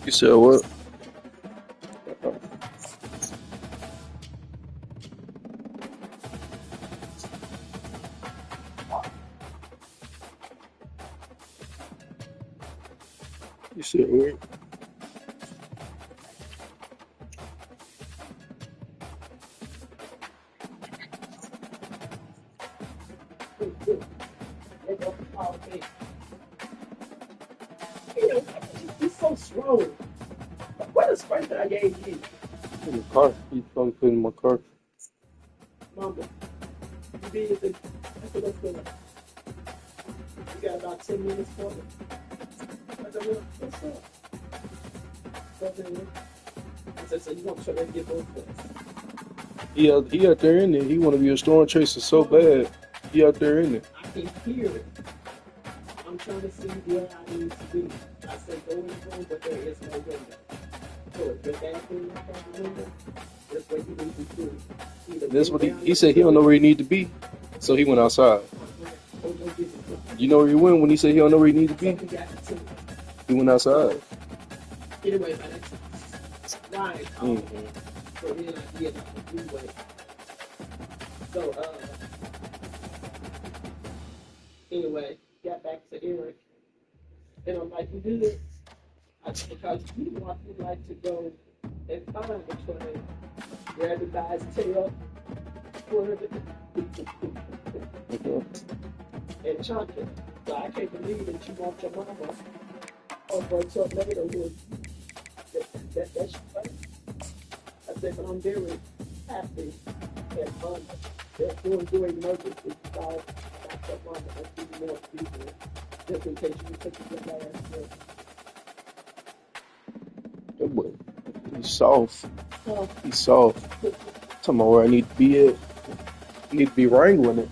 You said what? You said what? He's so slow. What a sprint that I gave you, In the car. He's probably put in my car. Mama. You busy? I said, let's go. You got about 10 minutes for me. I said, well, what's up? I said, so you want to try to get both of us? He out there in there. He want to be a storm chaser so bad. He out there in there. I can hear it. I'm trying to see where I need to be. I said, go in the room, but there is no window. So if your bathroom is on the window, that's what you need to do. That's what he said. He don't know where he need to be, so he went outside. You know where he went when he said he don't know where he need to be? He went outside. Anyway, right. So then I get out the freeway. So anyway, got back to Eric, and I'm like, you do this. Because you want me like to go and find a train, grab the guy's tail, swerve it, and chunk it. So I can't believe that you want your mama over a tornado who that's funny. I said, but I'm very happy that they're doing emergency because that's your mama and be more people just in case you take your last breath. That boy, he's soft. He's soft. Talking about where I need to be at. I need to be wrangling it.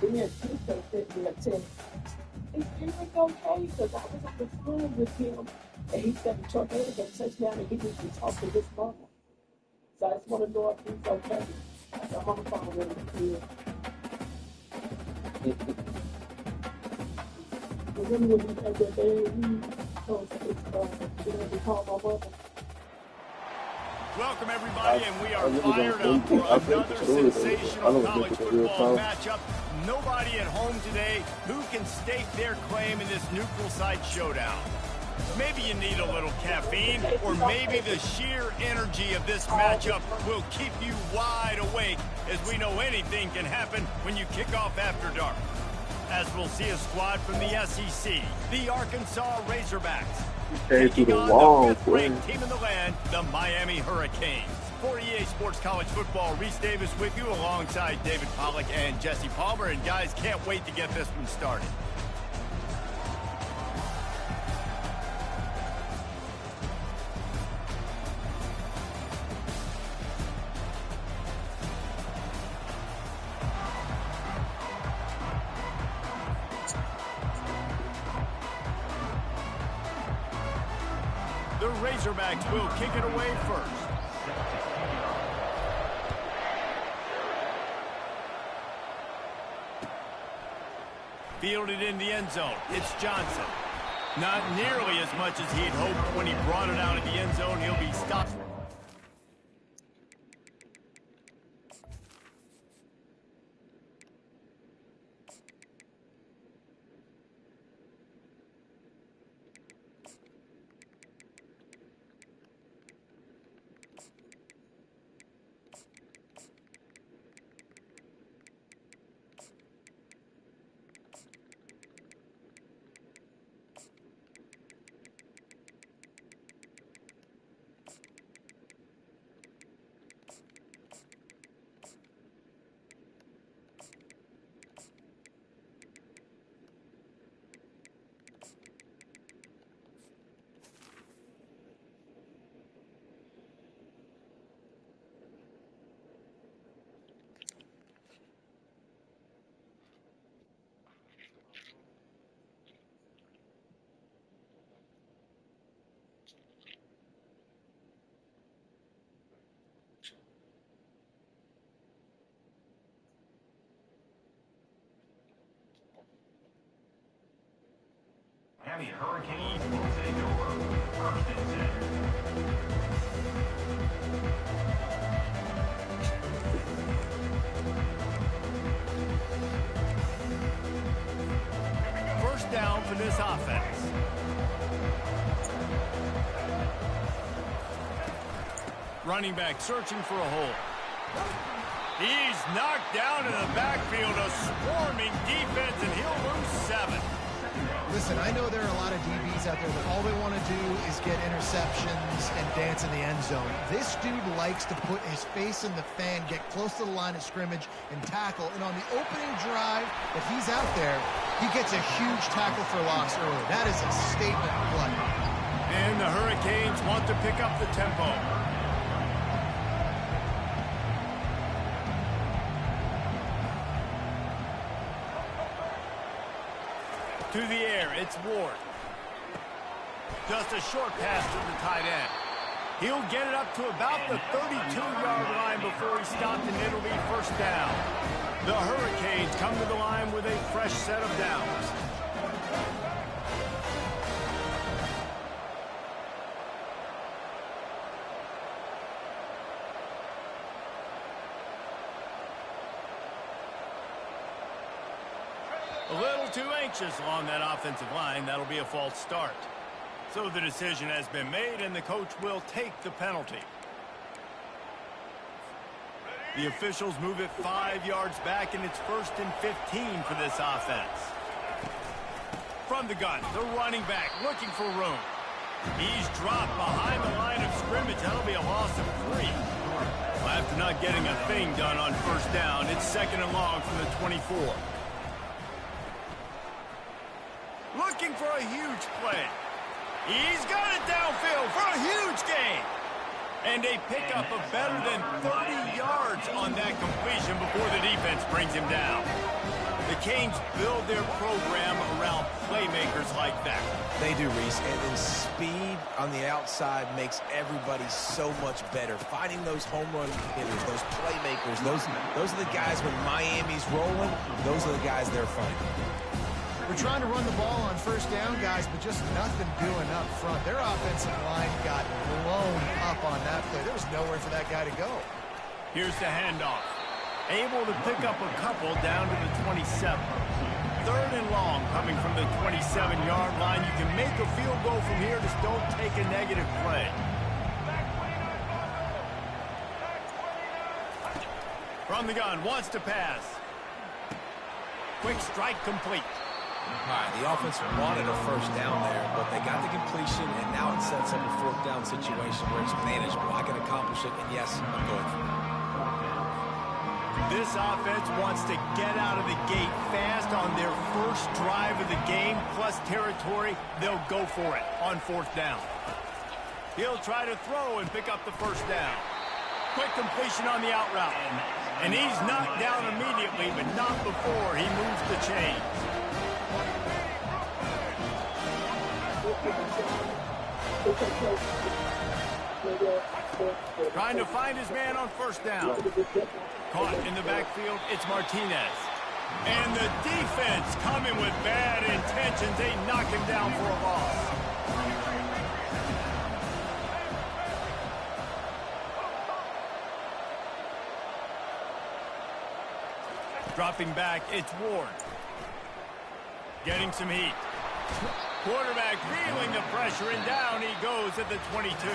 Then he sent me a text. Is Eric okay? Because I was on the phone with him, and he said the tornado got touched down and he needs to talk to his mama. So I just want to know if he's okay. So I'm on the phone with him. Remember when we had that day, we called my mother. Welcome, everybody, and we are fired up for another sensational college football matchup. Nobody at home today who can stake their claim in this neutral site showdown. Maybe you need a little caffeine, or maybe the sheer energy of this matchup will keep you wide awake, as we know anything can happen when you kick off after dark. As we'll see a squad from the SEC, the Arkansas Razorbacks, taking on the fifth-ranked team in the land, the Miami Hurricanes. For EA Sports College Football, Reese Davis with you alongside David Pollack and Jesse Palmer. And guys, can't wait to get this one started. The Razorbacks will kick it away first. Fielded in the end zone. It's Johnson. Not nearly as much as he'd hoped when he brought it out of the end zone. He'll be stopped. Miami Hurricanes will take over first and center. First down for this offense. Running back searching for a hole. He's knocked down in the backfield, a swarming defense, and he'll lose 7. Listen, I know there are a lot of DBs out there that all they want to do is get interceptions and dance in the end zone. This dude likes to put his face in the fan, get close to the line of scrimmage, and tackle. And on the opening drive that he's out there, he gets a huge tackle for loss early. That is a statement play. And the Hurricanes want to pick up the tempo. To the air, it's Ward. Just a short pass to the tight end. He'll get it up to about the 32-yard line before he's stopped, and it'll be first down. The Hurricanes come to the line with a fresh set of downs. A little too anxious along that offensive line. That'll be a false start. So the decision has been made, and the coach will take the penalty. The officials move it 5 yards back, and it's first and 15 for this offense. From the gun, the running back looking for room. He's dropped behind the line of scrimmage. That'll be a loss of 3. Well, after not getting a thing done on first down, it's second and long from the 24. Looking for a huge play. He's got it downfield for a huge gain. And a pickup of better than 30 yards on that completion before the defense brings him down. The Canes build their program around playmakers like that. They do, Reese, and then speed on the outside makes everybody so much better. Finding those home run hitters, those playmakers, those are the guys when Miami's rolling, those are the guys they're finding. We're trying to run the ball on first down, guys, but just nothing doing up front. Their offensive line got blown up on that play. There was nowhere for that guy to go. Here's the handoff. Able to pick up a couple down to the 27. Third and long coming from the 27-yard line. You can make a field goal from here. Just don't take a negative play. From the gun, wants to pass. Quick strike complete. All right, the offense wanted a first down there, but they got the completion, and now it sets up a fourth down situation where it's manageable. I can accomplish it, and yes, I'm going for it. This offense wants to get out of the gate fast on their first drive of the game, plus territory. They'll go for it on fourth down. He'll try to throw and pick up the first down. Quick completion on the out route. And he's knocked down immediately, but not before he moves the chains. Trying to find his man on first down. Caught in the backfield, it's Martinez. And the defense coming with bad intentions. They knock him down for a loss. Dropping back, it's Ward. Getting some heat. Quarterback feeling the pressure, and down he goes at the 22.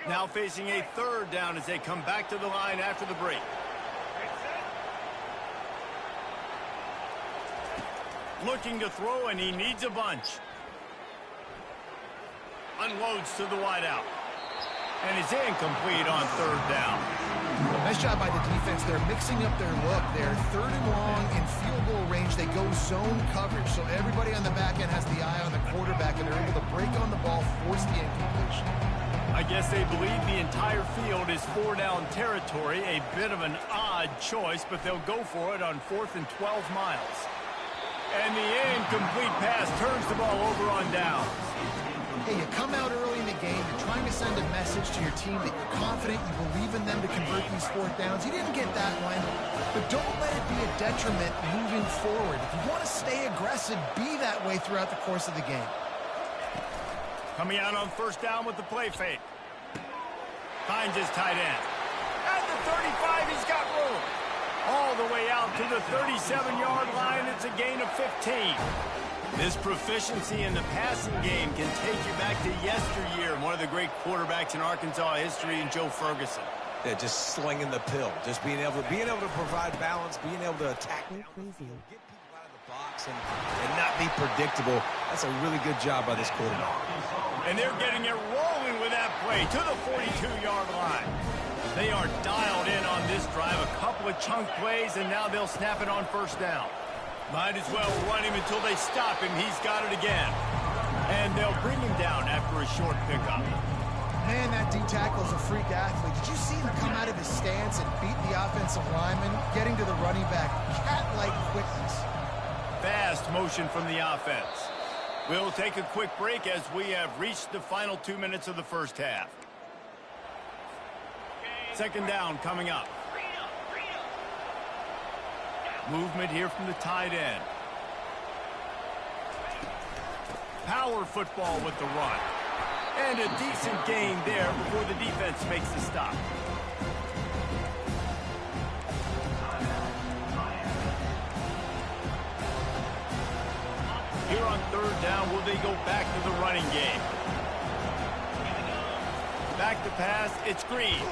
Now facing a third down as they come back to the line after the break. Looking to throw, and he needs a bunch. Unloads to the wideout. And is incomplete on third down. Nice job by the defense. They're mixing up their look. They're third and long in field goal range. They go zone coverage, so everybody on the back end has the eye on the quarterback, and they're able to break on the ball, force the incompletion. I guess they believe the entire field is four-down territory. A bit of an odd choice, but they'll go for it on 4th and 12 miles. And the incomplete pass turns the ball over on downs. Hey, you come out early in the game. You're trying to send a message to your team that you're confident, you believe in them to convert these fourth downs. You didn't get that one, but don't let it be a detriment moving forward. If you want to stay aggressive, be that way throughout the course of the game. Coming out on first down with the play fake. Finds his tight end. At the 35, he's got room. All the way out to the 37-yard line. It's a gain of 15. This proficiency in the passing game can take you back to yesteryear. One of the great quarterbacks in Arkansas history, in Joe Ferguson. Yeah, just slinging the pill, just being able to provide balance, being able to attack down the field, get people out of the box, and not be predictable. That's a really good job by this quarterback. And they're getting it rolling with that play to the 42-yard line. They are dialed in on this drive. A couple of chunk plays, and now they'll snap it on first down. Might as well run him until they stop him. He's got it again. And they'll bring him down after a short pickup. Man, that D-tackle's a freak athlete. Did you see him come out of his stance and beat the offensive lineman, getting to the running back? Cat-like quickness. Fast motion from the offense. We'll take a quick break as we have reached the final 2 minutes of the first half. Second down coming up. Movement here from the tight end. Power football with the run. And a decent gain there before the defense makes the stop. Here on third down, will they go back to the running game? Back to pass, it's Green.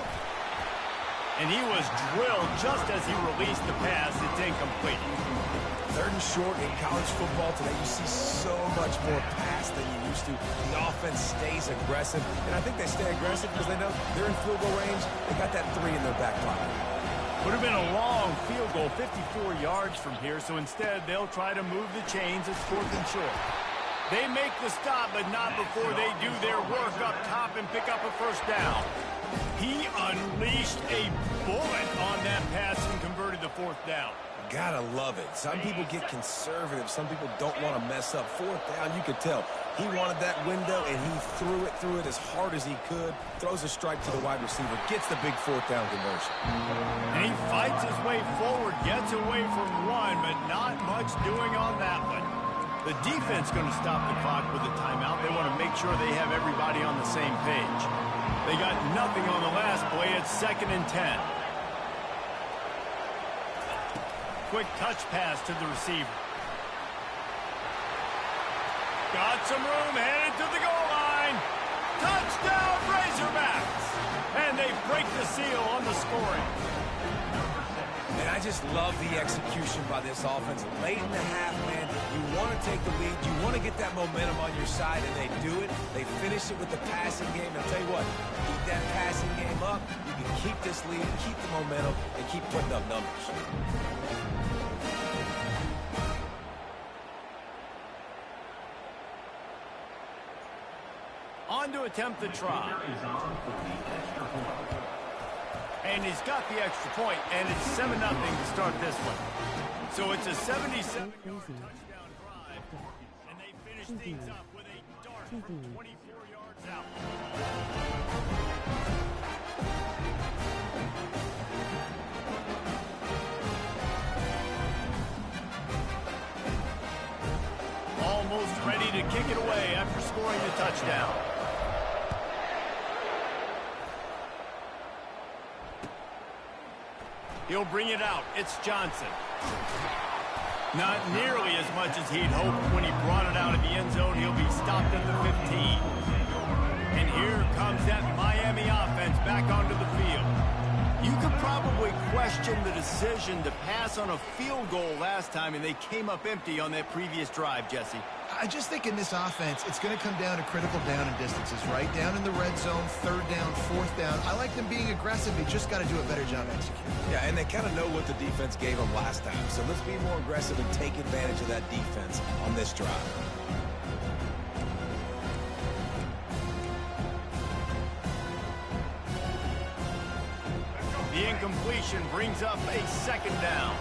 And he was drilled just as he released the pass. It's incomplete. Third and short in college football today, you see so much more pass than you used to. The offense stays aggressive, and I think they stay aggressive because they know they're in field goal range. They got that 3 in their back pocket. Would have been a long field goal, 54 yards from here, so instead they'll try to move the chains. It's fourth and short. They make the stop, but not before they do their work up top and pick up a first down. He unleashed a bullet on that pass and converted the fourth down. Gotta love it. Some people get conservative. Some people don't want to mess up. Fourth down, you could tell. He wanted that window, and he threw it as hard as he could. Throws a strike to the wide receiver. Gets the big fourth down conversion. And he fights his way forward. Gets away from one, but not much doing on that one. The defense going to stop the clock with a timeout. They want to make sure they have everybody on the same page. They got nothing on the last play. It's 2nd and 10. Quick touch pass to the receiver. Got some room, headed to the goal line. Touchdown, Razorbacks! And they break the seal on the scoring. And I just love the execution by this offense. Late in the half, man, you want to take the lead. You want to get that momentum on your side, and they do it. They finish it with the passing game. And I'll tell you what, keep that passing game up. You can keep this lead, keep the momentum, and keep putting up numbers. On to attempt the try. And he's got the extra point, and it's 7-0 to start this one. So it's a 77-yard touchdown drive, and they finish things up with a dart from 24 yards out. Almost ready to kick it away after scoring the touchdown. He'll bring it out. It's Johnson. Not nearly as much as he'd hoped when he brought it out of the end zone. He'll be stopped at the 15. And here comes that Miami offense back onto the field. You could probably question the decision to pass on a field goal last time, and they came up empty on that previous drive, Jesse. I just think in this offense, it's going to come down to critical down and distances, right? Down in the red zone, third down, fourth down. I like them being aggressive. They just got to do a better job executing. Yeah, and they kind of know what the defense gave them last time. So let's be more aggressive and take advantage of that defense on this drive. The incompletion brings up a second down.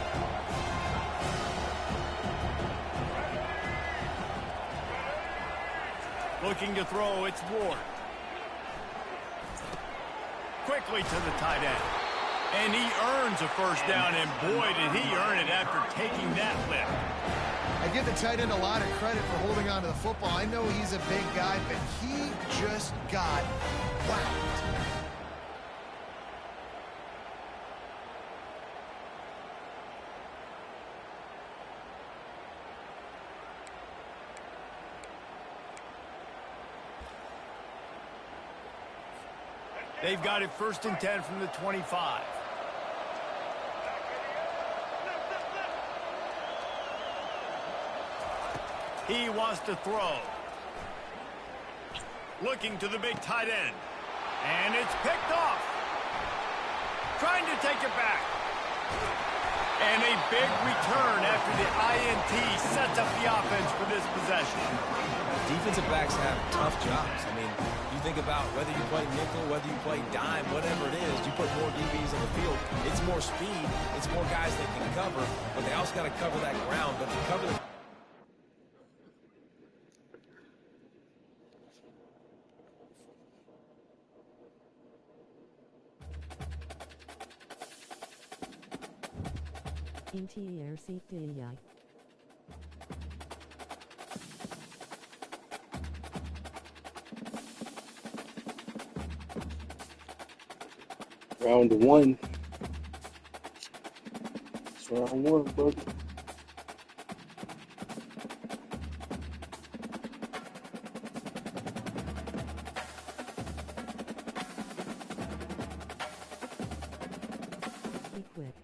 Looking to throw, it's Ward. quickly to the tight end. And he earns a first down, and boy, did he earn it after taking that lift. I give the tight end a lot of credit for holding on to the football. I know he's a big guy, but he just got whacked. They've got it 1st and 10 from the 25. He wants to throw. Looking to the big tight end. And it's picked off. Trying to take it back. And a big return after the INT sets up the offense for this possession. Defensive backs have tough jobs. I mean, you think about whether you play nickel, whether you play dime, whatever it is, you put more DBs on the field. It's more speed. It's more guys that can cover, but they also got to cover that ground. But to cover the NTRCTI. Round 1. It's round 1, brother. Equip.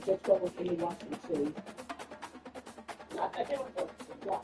Just go with me watching, see. I can't watch.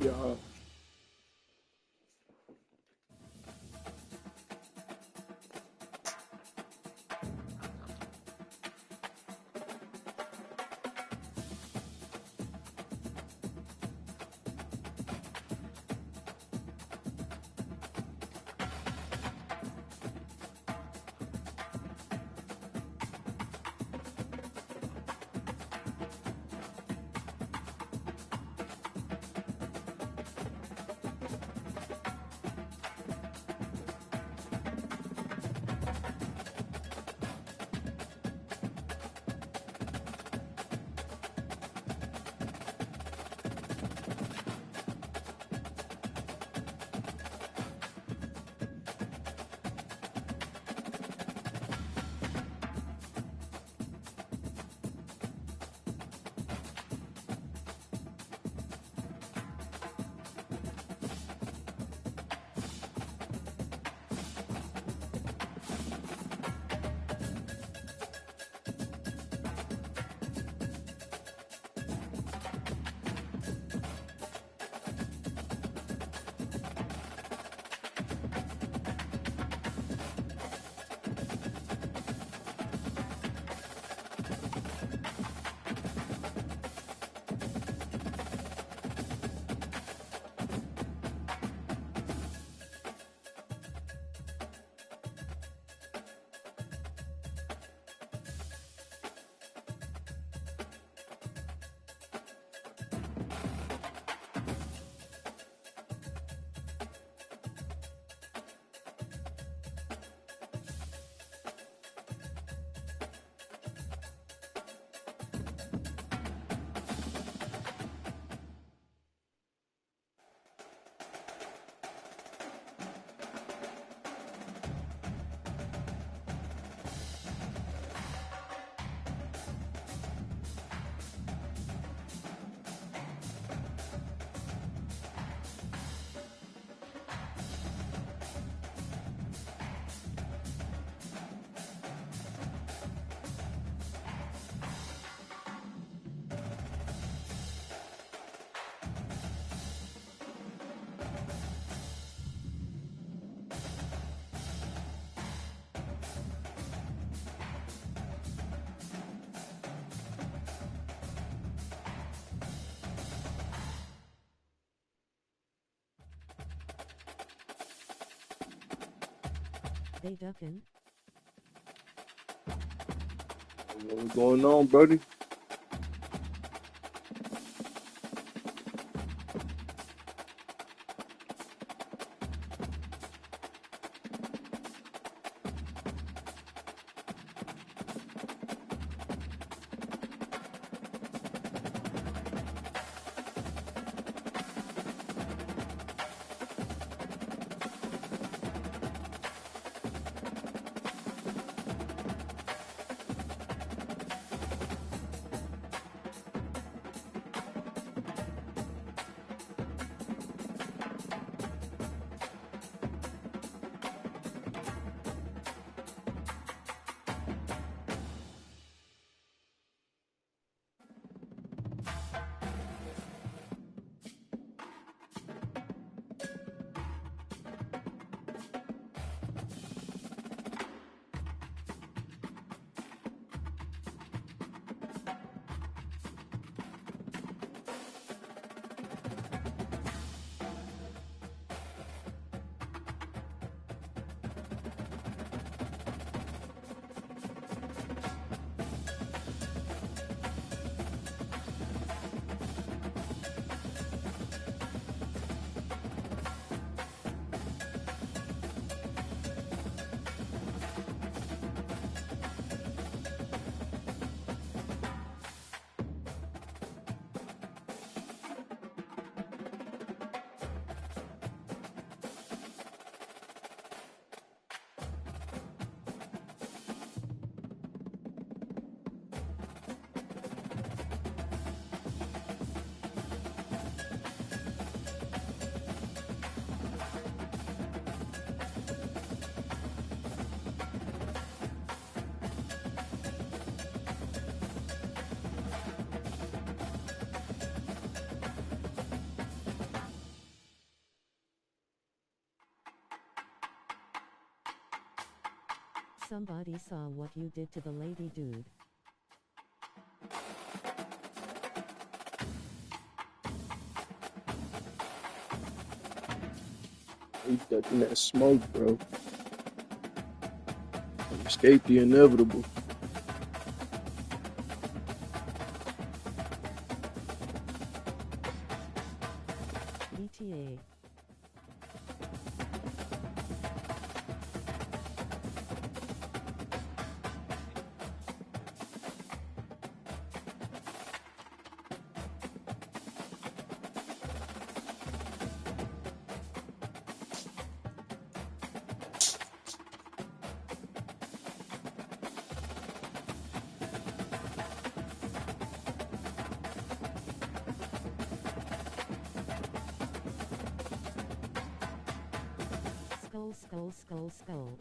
Yeah. They ducking. What's going on, buddy? Somebody saw what you did to the lady, dude. He ducking that smoke, bro. Escape the inevitable. ETA. Skull, skull, skull, skull.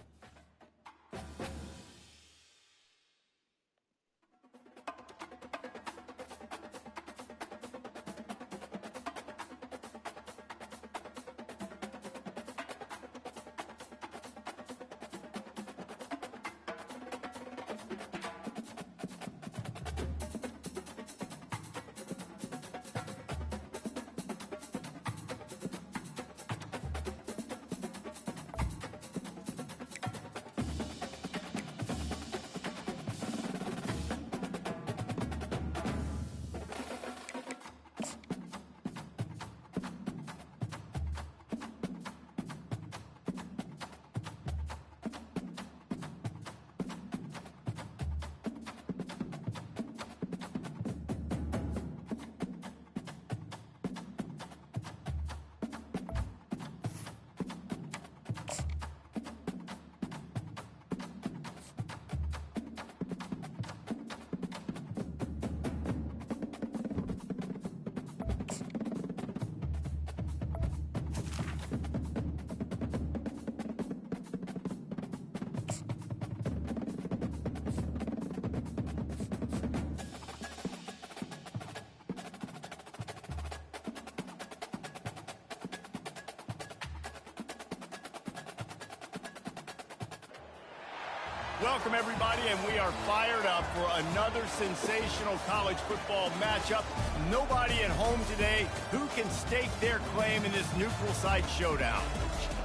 Welcome, everybody, and we are fired up for another sensational college football matchup. Nobody at home today who can stake their claim in this neutral site showdown.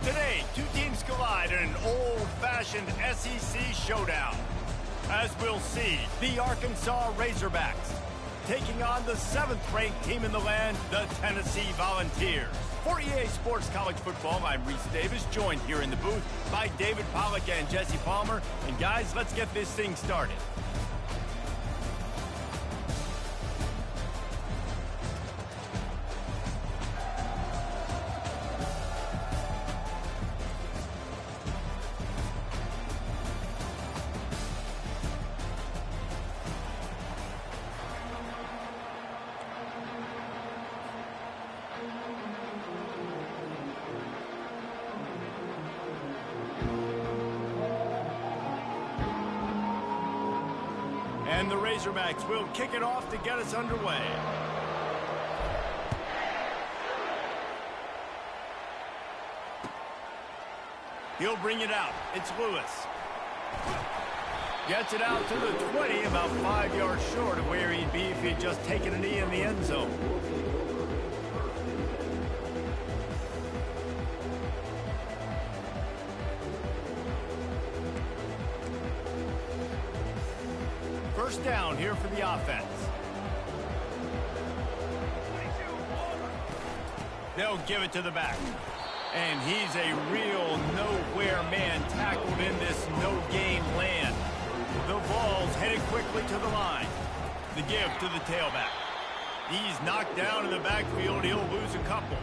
Today, two teams collide in an old-fashioned SEC showdown. As we'll see, the Arkansas Razorbacks taking on the 7th-ranked team in the land, the Tennessee Volunteers. For EA Sports College Football, I'm Reese Davis, joined here in the booth by David Pollack and Jesse Palmer. And guys, let's get this thing started. And the Razorbacks will kick it off to get us underway. He'll bring it out. It's Lewis. Gets it out to the 20, about 5 yards short of where he'd be if he'd just taken a knee in the end zone. First down here for the offense. They'll give it to the back. And he's a real nowhere man tackled in this no-game land. The ball's headed quickly to the line. The give to the tailback. He's knocked down in the backfield. He'll lose a couple.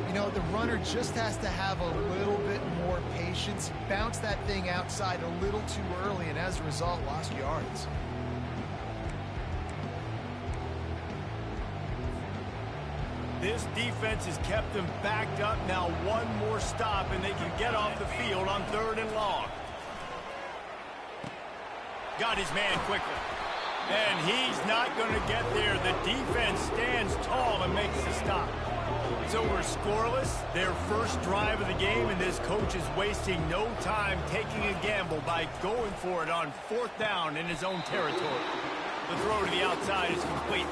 You know, the runner just has to have a little bit more patience. Bounce that thing outside a little too early, and as a result, lost yards. This defense has kept them backed up. Now one more stop, and they can get off the field on 3rd and long. Got his man quickly. And he's not going to get there. The defense stands tall and makes the stop. So we're scoreless, their first drive of the game, and this coach is wasting no time taking a gamble by going for it on 4th down in his own territory. The throw to the outside is complete.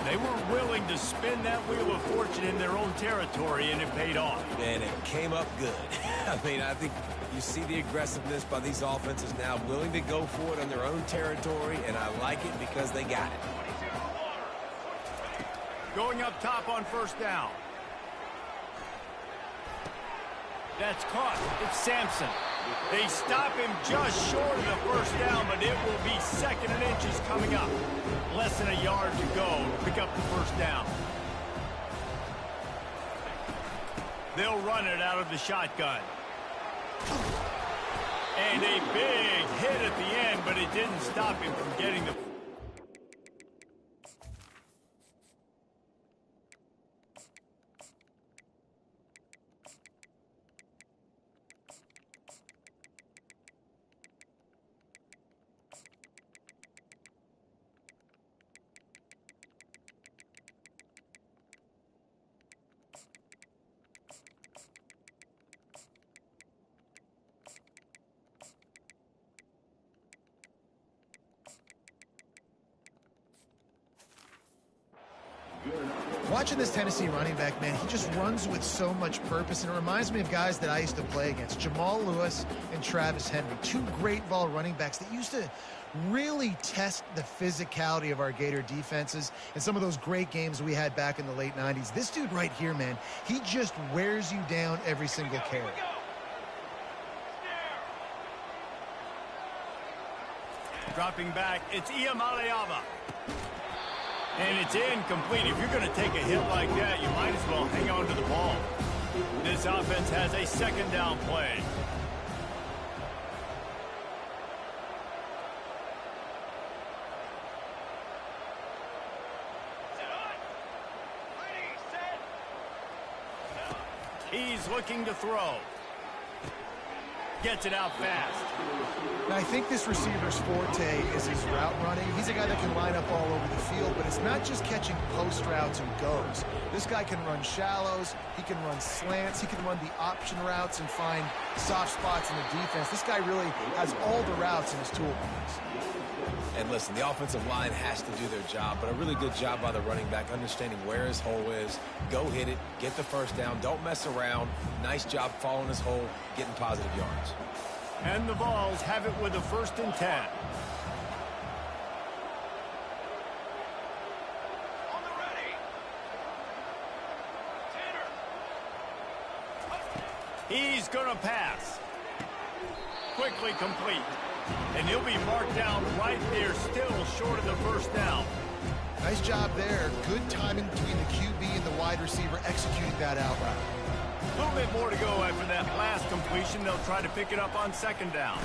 They were willing to spin that wheel of fortune in their own territory, and it paid off. And it came up good. I mean, I think you see the aggressiveness by these offenses now, willing to go for it on their own territory, and I like it because they got it. Going up top on 1st down. That's caught. It's Sampson. They stop him just short of the 1st down, but it will be 2nd and inches coming up. Less than a yard to go to pick up the 1st down. They'll run it out of the shotgun. And a big hit at the end, but it didn't stop him from getting the... Watching this Tennessee running back, man, he just runs with so much purpose, and it reminds me of guys that I used to play against, Jamal Lewis and Travis Henry, two great ball running backs that used to really test the physicality of our Gator defenses in some of those great games we had back in the late 90s. This dude right here, man, he just wears you down every single carry. Dropping back, it's Iamaleava. And it's incomplete. If you're going to take a hit like that, you might as well hang on to the ball. This offense has a 2nd down play. He's looking to throw. Gets it out fast. Now, I think this receiver's forte is his route running. He's a guy that can line up all over the field, but it's not just catching post routes and goes. This guy can run shallows, he can run slants, he can run the option routes and find soft spots in the defense. This guy really has all the routes in his toolbox. And listen, the offensive line has to do their job, but a really good job by the running back understanding where his hole is. Go hit it, get the 1st down, don't mess around. Nice job following his hole, getting positive yards. And the Vols have it with a 1st and 10. On the ready. Tanner. He's going to pass. Quickly complete. And he'll be marked down right there, still short of the 1st down. Nice job there. Good timing between the QB and the wide receiver executing that out route. A little bit more to go after that last completion. They'll try to pick it up on 2nd down.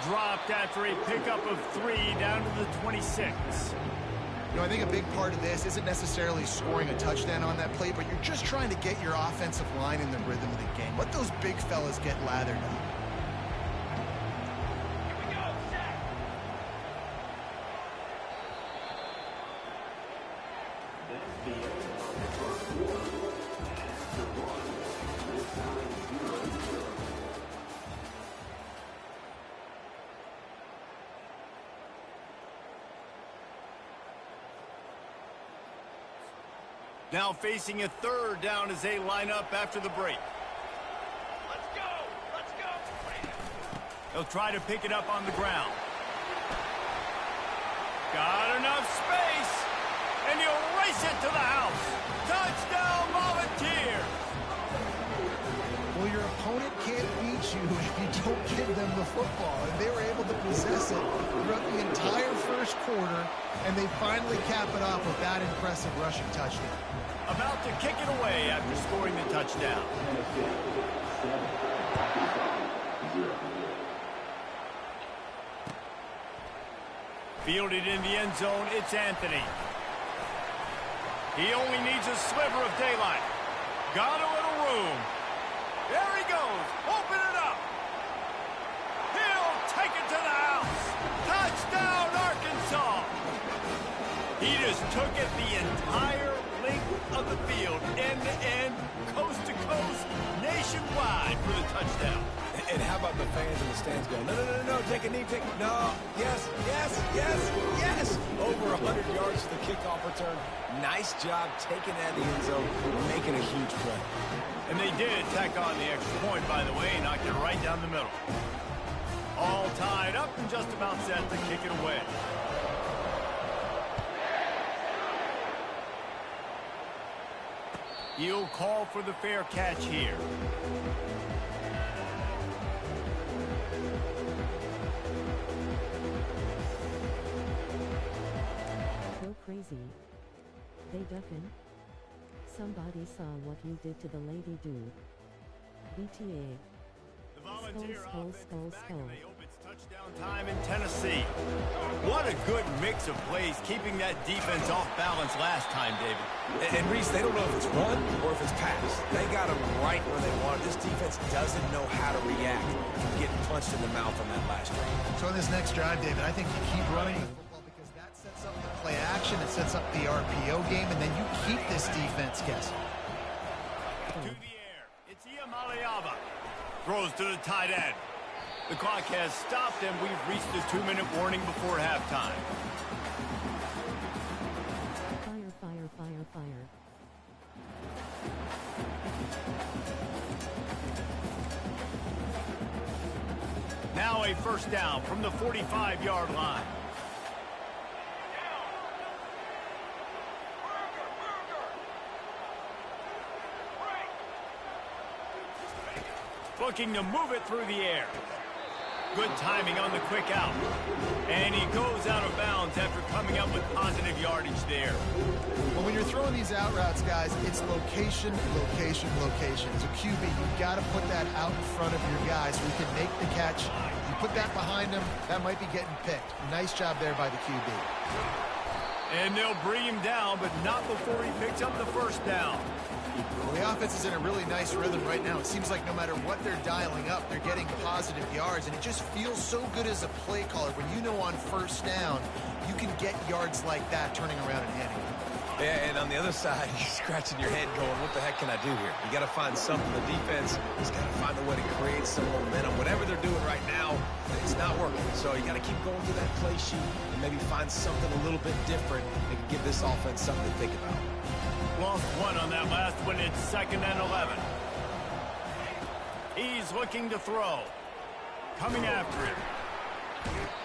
Dropped after a pickup of 3 down to the 26. You know, I think a big part of this isn't necessarily scoring a touchdown on that play, but you're just trying to get your offensive line in the rhythm of the game. Let those big fellas get lathered up. Now facing a 3rd down as they line up after the break. Let's go. Let's go. They'll try to pick it up on the ground. Got enough space, and he'll race it to the house. Touchdown, Volunteers! Well, your opponent can't beat you if you don't give them the football, and they were able to possess it throughout the entire 1st quarter, and they finally cap it off with that impressive rushing touchdown. About to kick it away after scoring the touchdown. Fielded in the end zone, it's Anthony. He only needs a sliver of daylight. Got a little room. There he goes. Open it up. He'll take it to the house. Touchdown, Arkansas. He just took it the entire length of the field. players in the stands go, no, no, no, no, take a knee, no, yes, yes, yes, yes. Over 100 yards to the kickoff return. Nice job taking that in the end zone, making a huge play. And they did tack on the extra point, by the way, knocked it right down the middle. All tied up and just about set to kick it away. He'll call for the fair catch here. Go crazy. They duckin'. Somebody saw what you did to the lady dude. BTA. The Volunteer Skull, offense skull, is back, skull. and they hope it's touchdown time in Tennessee. What a good mix of plays, keeping that defense off balance last time, David. And Reese, they don't know if it's run or if it's pass. They got them right where they want it. This defense doesn't know how to react from getting punched in the mouth on that last drive. So in this next drive, David, I think you keep running the football because that sets up the play action, it sets up the RPO game, and then you keep this defense guessing. To the air, it's Iamaleava. Throws to the tight end. The clock has stopped, and we've reached the 2-minute warning before halftime. Fire, fire, fire, fire. Now a first down from the 45-yard line. Looking to move it through the air. Good timing on the quick out. And he goes out of bounds after coming up with positive yardage there. Well, when you're throwing these out routes, guys, it's location, location, location. As a QB, you've got to put that out in front of your guys who can make the catch. You put that behind them, that might be getting picked. Nice job there by the QB. And they'll bring him down, but not before he picks up the first down. Well, the offense is in a really nice rhythm right now. It seems like no matter what they're dialing up, they're getting positive yards, and it just feels so good as a play caller when you know on first down you can get yards like that turning around and handing it. Yeah, and on the other side, you're scratching your head going, what the heck can I do here? You got to find something. The defense has got to find a way to create some momentum. Whatever they're doing right now, it's not working. So you got to keep going through that play sheet and maybe find something a little bit different that can give this offense something to think about. Lost one on that last one. It's 2nd and 11. He's looking to throw. Coming after him.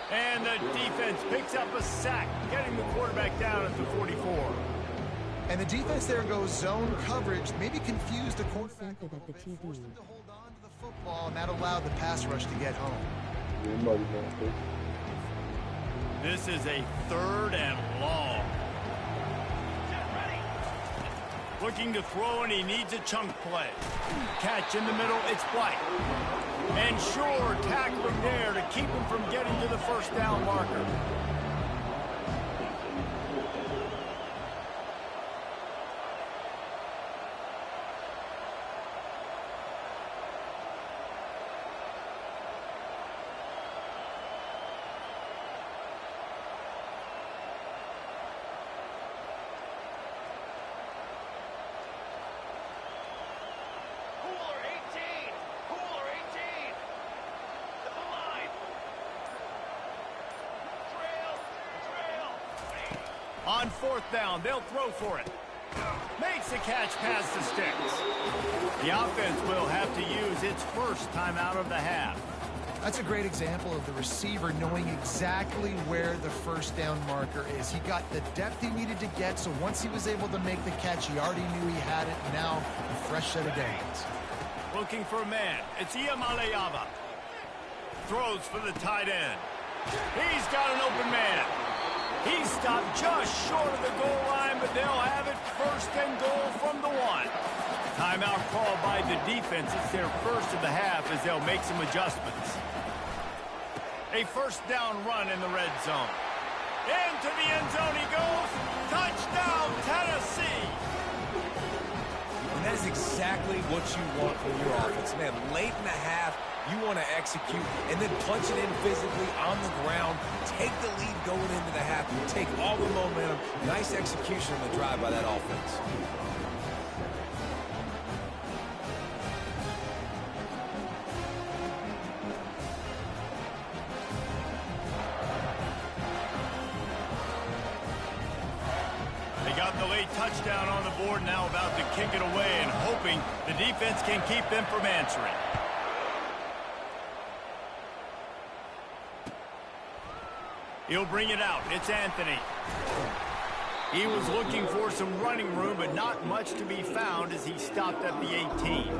And the defense picks up a sack, getting the quarterback down at the 44. And the defense there goes zone coverage, maybe confused the quarterback a Something little at the bit, TV. forced him to hold on to the football, and that allowed the pass rush to get home. Yeah, it might have been quick. This is a 3rd and long. Looking to throw, and he needs a chunk play. Catch in the middle, it's White. And sure, tackle him there to keep him from getting to the first down marker. On 4th down, they'll throw for it. Makes the catch past the sticks. The offense will have to use its first time out of the half. That's a great example of the receiver knowing exactly where the first down marker is. He got the depth he needed to get, so once he was able to make the catch, he already knew he had it. Now, a fresh set of downs. Looking for a man. It's Iamaleava. Throws for the tight end. He's got an open man. He stopped just short of the goal line, but they'll have it 1st and goal from the 1. Timeout called by the defense. It's their first of the half as they'll make some adjustments. A first down run in the red zone. Into the end zone he goes. Touchdown, Tennessee. And that is exactly what you want from your offense. Man, late in the half, you want to execute and then punch it in physically on the ground. Take the lead going into the half. You take all the momentum. Nice execution on the drive by that offense. got the late touchdown on the board, now about to kick it away and hoping the defense can keep them from answering. He'll bring it out. It's Anthony. He was looking for some running room, but not much to be found as he stopped at the 18.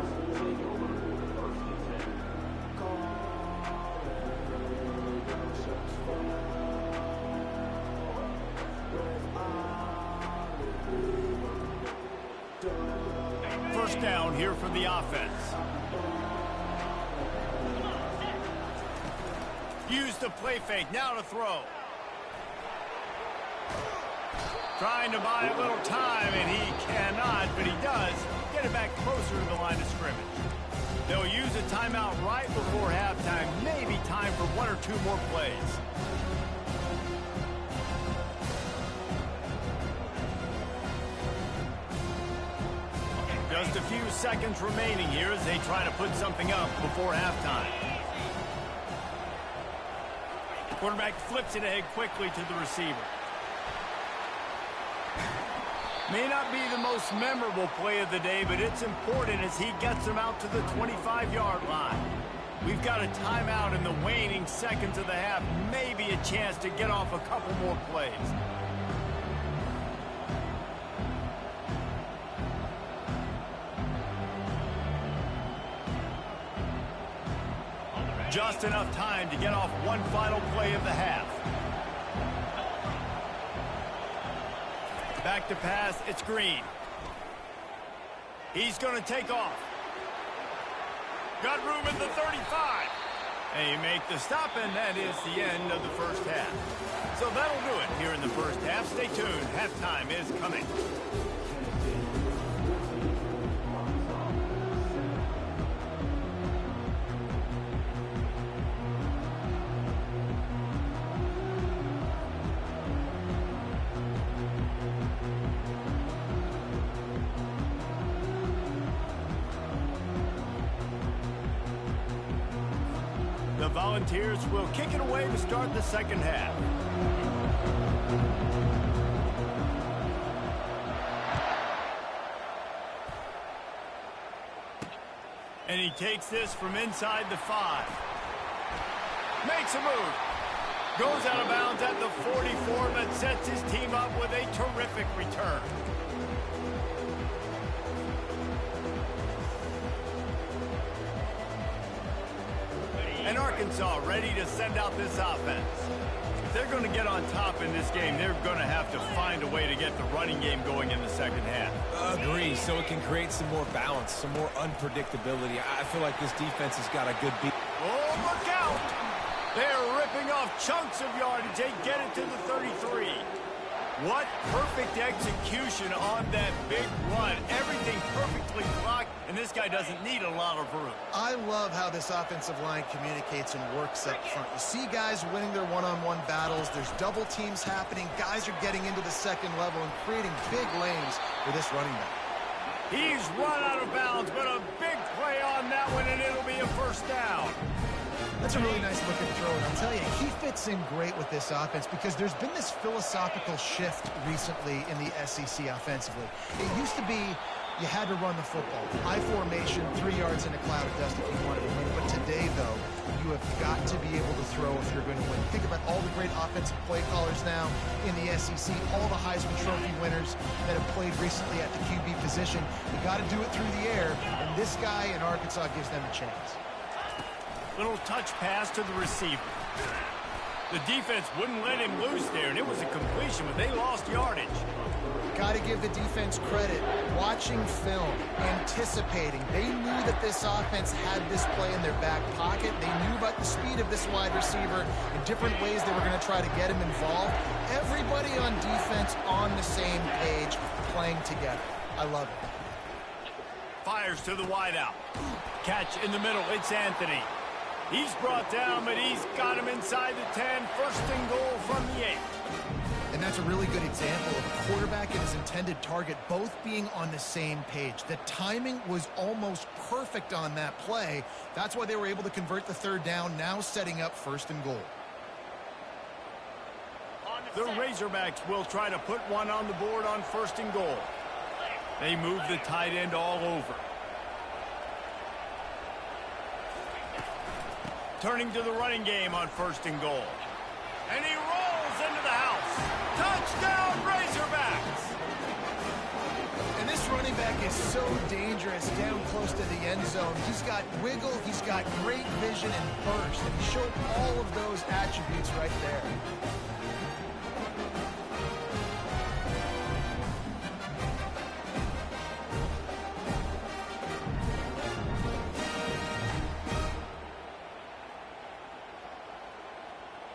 First down here for the offense. Use the play fake, now to throw. Trying to buy a little time, and he cannot, but he does get it back closer to the line of scrimmage. They'll use a timeout right before halftime, maybe time for one or two more plays. Just a few seconds remaining here as they try to put something up before halftime. Quarterback flips it ahead quickly to the receiver. May not be the most memorable play of the day, but it's important as he gets them out to the 25-yard line. We've got a timeout in the waning seconds of the half, maybe a chance to get off a couple more plays. Just enough time to get off one final play of the half. Back to pass, it's Green. He's going to take off. Got room in the 35. They make the stop, and that is the end of the first half. So that'll do it here in the first half. Stay tuned. Halftime is coming. The Volunteers will kick it away to start the second half. And he takes this from inside the 5. Makes a move. Goes out of bounds at the 44, but sets his team up with a terrific return. And Arkansas ready to send out this offense. If they're going to get on top in this game, they're going to have to find a way to get the running game going in the second half. Agree, so it can create some more balance, some more unpredictability. I feel like this defense has got a good beat. Oh, look out! They're ripping off chunks of yardage. They get it to the 33. What perfect execution on that big run. Everything perfectly blocked, and this guy doesn't need a lot of room. I love how this offensive line communicates and works up front. You see guys winning their one-on-one battles. There's double teams happening. Guys are getting into the second level and creating big lanes for this running back. He's run out of bounds, but a big play on that one, and it'll be a first down. That's a really nice looking throw, and I'll tell you, he fits in great with this offense because there's been this philosophical shift recently in the SEC offensively. It used to be you had to run the football. High formation, 3 yards in a cloud of dust if you wanted to win. But today, though, you have got to be able to throw if you're going to win. Think about all the great offensive play callers now in the SEC, all the Heisman Trophy winners that have played recently at the QB position. You got to do it through the air, and this guy in Arkansas gives them a chance. Little touch pass to the receiver. The defense wouldn't let him loose there, and it was a completion, but they lost yardage. Got to give the defense credit. Watching film, anticipating. They knew that this offense had this play in their back pocket. They knew about the speed of this wide receiver and different ways they were going to try to get him involved. Everybody on defense on the same page, playing together. I love it. Fires to the wideout. Catch in the middle. It's Anthony. He's brought down, but he's got him inside the 10. First and goal from the 8. And that's a really good example of a quarterback and his intended target both being on the same page. The timing was almost perfect on that play. That's why they were able to convert the third down, now setting up first and goal. On The Razorbacks will try to put one on the board on 1st and goal. They move the tight end all over. Turning to the running game on 1st and goal. And he rolls into the house. Touchdown, Razorbacks! And this running back is so dangerous down close to the end zone. He's got wiggle, he's got great vision and burst. And he showed all of those attributes right there.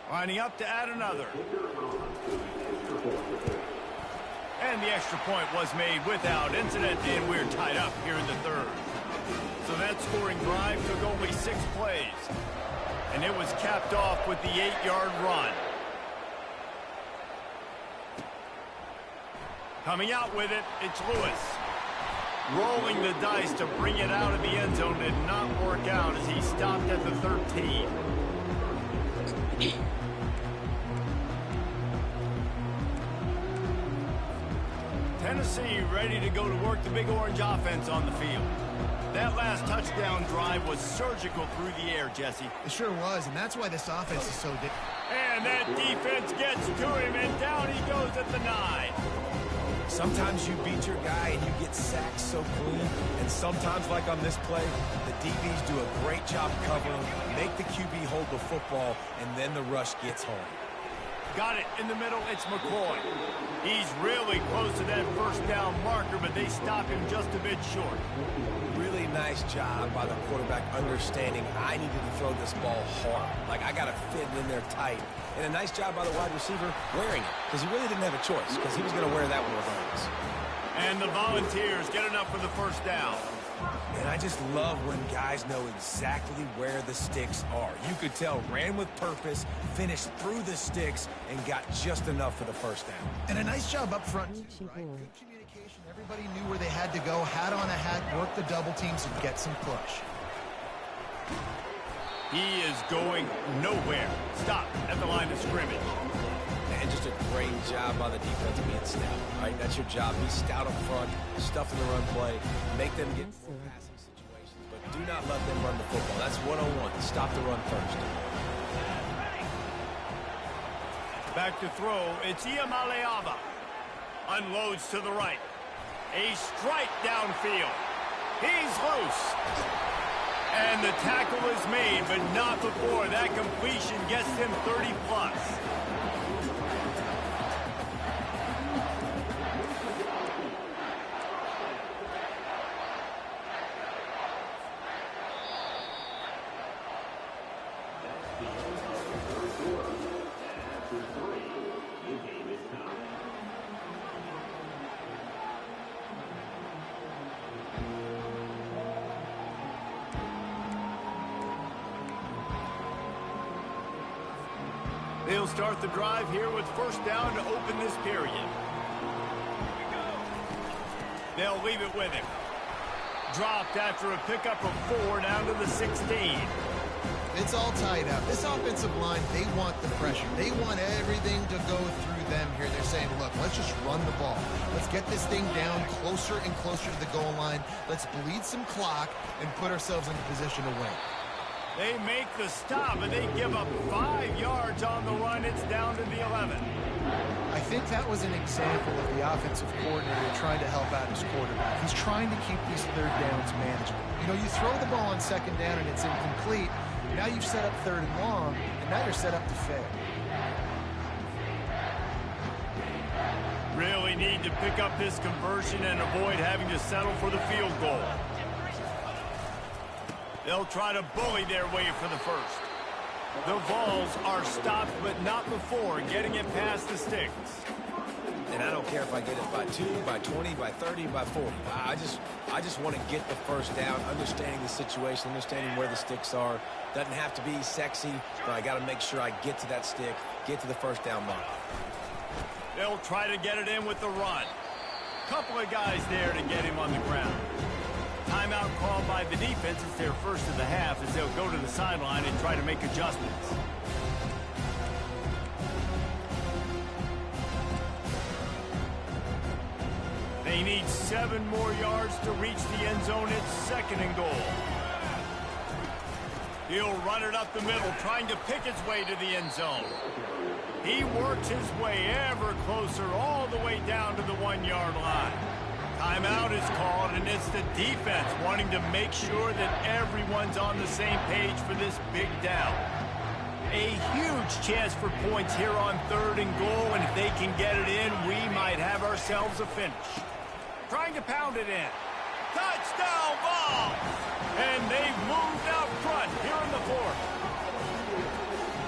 Lining up to add another. And the extra point was made without incident, and we're tied up here in the 3rd. So that scoring drive took only 6 plays. And it was capped off with the 8-yard run. Coming out with it, it's Lewis. Rolling the dice to bring it out of the end zone did not work out as he stopped at the 13. Tennessee ready to go to work the Big Orange offense on the field. That last touchdown drive was surgical through the air, Jesse. It sure was, and that's why this offense is so different. And that defense gets to him, and down he goes at the 9. Sometimes you beat your guy and you get sacked so clean, and sometimes, like on this play, the DBs do a great job covering, make the QB hold the football, and then the rush gets home. Got it in the middle, it's McCoy. He's really close to that 1st down marker, but they stop him just a bit short. Really nice job by the quarterback understanding I needed to throw this ball hard. Like, I got to fit it in there tight. And a nice job by the wide receiver wearing it, because he really didn't have a choice, because he was going to wear that one regardless. And the Volunteers get enough for the 1st down. And I just love when guys know exactly where the sticks are. You could tell ran with purpose, finished through the sticks, and got just enough for the 1st down. And a nice job up front. Right? Good communication. Everybody knew where they had to go, hat on a hat, work the double teams, and get some push. He is going nowhere. Stop at the line of scrimmage. And just a great job by the defense being stout, right? That's your job. Be stout up front, stuff in the run play, make them get passing situations, but do not let them run the football. That's 101. Stop the run first. Back to throw, it's Iamaleava. Unloads to the right. A strike downfield. He's loose. And the tackle is made, but not before that completion gets him 30+. They'll start the drive here with 1st down to open this period. They'll leave it with him. Dropped after a pickup of 4 down to the 16. It's all tied up. This offensive line, they want the pressure. They want everything to go through them here. They're saying, look, let's just run the ball. Let's get this thing down closer and closer to the goal line. Let's bleed some clock and put ourselves in a position to win. They make the stop, and they give up 5 yards on the run. It's down to the 11. I think that was an example of the offensive coordinator trying to help out his quarterback. He's trying to keep these 3rd downs manageable. You know, you throw the ball on 2nd down and it's incomplete. Now you've set up 3rd and long, and now you're set up to fail. Really need to pick up this conversion and avoid having to settle for the field goal. They'll try to bully their way for the 1st. The Vols are stopped, but not before getting it past the sticks. And I don't care if I get it by 2, by 20, by 30, by 40. I just want to get the 1st down, understanding the situation, understanding where the sticks are. Doesn't have to be sexy, but I got to make sure I get to that stick, get to the 1st down mark. They'll try to get it in with the run. Couple of guys there to get him on the ground. Timeout called by the defense. It's their 1st of the half as they'll go to the sideline and try to make adjustments. They need 7 more yards to reach the end zone. It's 2nd and goal. He'll run it up the middle, trying to pick his way to the end zone. He works his way ever closer, all the way down to the 1-yard line. Timeout is called, and it's the defense wanting to make sure that everyone's on the same page for this big down. A huge chance for points here on 3rd and goal, and if they can get it in, we might have ourselves a finish. Trying to pound it in. Touchdown ball! And they've moved out front here in the 4th.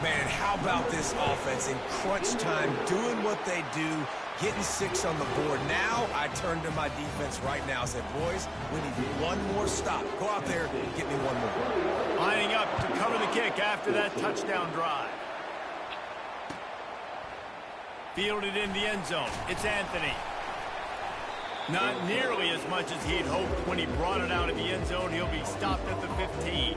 Man, how about this offense in crunch time, doing what they do, getting 6 on the board. Now I turn to my defense right now and said, boys, we need one more stop. Go out there and get me one more. Lining up to cover the kick after that touchdown drive. Fielded in the end zone. It's Anthony. Not nearly as much as he'd hoped when he brought it out of the end zone. He'll be stopped at the 15.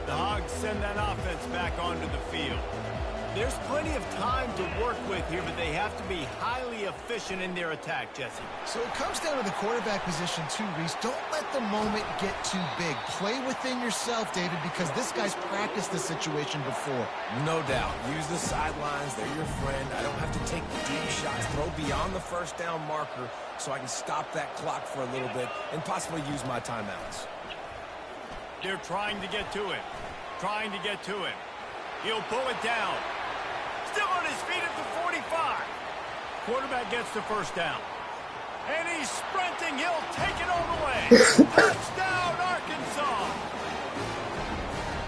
The Hogs send that offense back onto the field. There's plenty of time to work with here, but they have to be highly efficient in their attack, Jesse. So it comes down to the quarterback position too, Reese. Don't let the moment get too big. Play within yourself, David, because this guy's practiced this situation before. No doubt. Use the sidelines. They're your friend. I don't have to take deep shots. Throw beyond the 1st down marker so I can stop that clock for a little bit and possibly use my timeouts. They're trying to get to it. Trying to get to it. He'll pull it down. Still on his feet at the 45. Quarterback gets the 1st down. And he's sprinting. He'll take it all the way. Touchdown, Arkansas.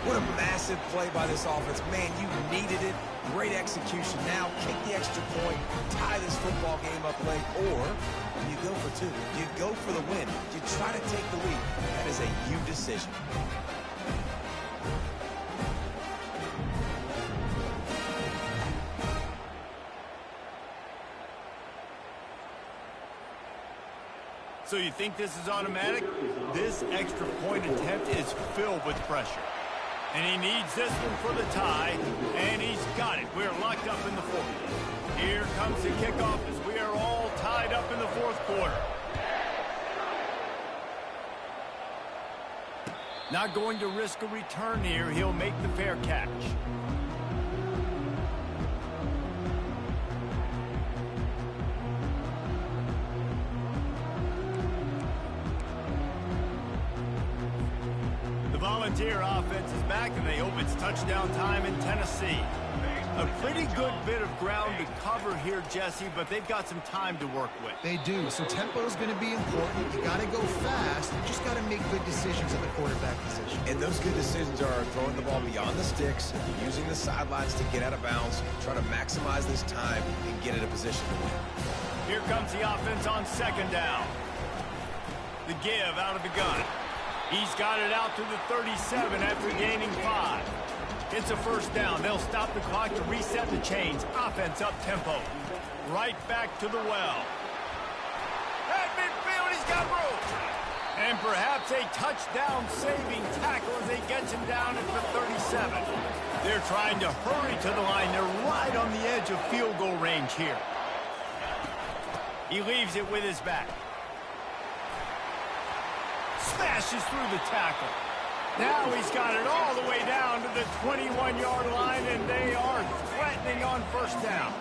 What a massive play by this offense. Man, you needed it. Great execution. Now kick the extra point, tie this football game up late, or you go for 2. You go for the win. You try to take the lead. That is a you decision. So you think this is automatic? This extra point attempt is filled with pressure. And he needs this one for the tie, and he's got it. We're locked up in the 4th. Here comes the kickoff as we are all tied up in the 4th quarter. Not going to risk a return here. He'll make the fair catch. Volunteer offense is back, and they hope it's touchdown time in Tennessee. A pretty good bit of ground to cover here, Jesse, but they've got some time to work with. They do, so tempo is going to be important. You got to go fast. You just got to make good decisions at the quarterback position. And those good decisions are throwing the ball beyond the sticks, using the sidelines to get out of bounds, try to maximize this time and get in a position to win. Here comes the offense on 2nd down. The give out of the gun. He's got it out to the 37 after gaining 5. It's a 1st down. They'll stop the clock to reset the chains. Offense up tempo. Right back to the well. At midfield, he's got room. And perhaps a touchdown-saving tackle as they get him down at the 37. They're trying to hurry to the line. They're right on the edge of field goal range here. He leaves it with his back. Smashes through the tackle. Now he's got it all the way down to the 21-yard line, and they are threatening on 1st down.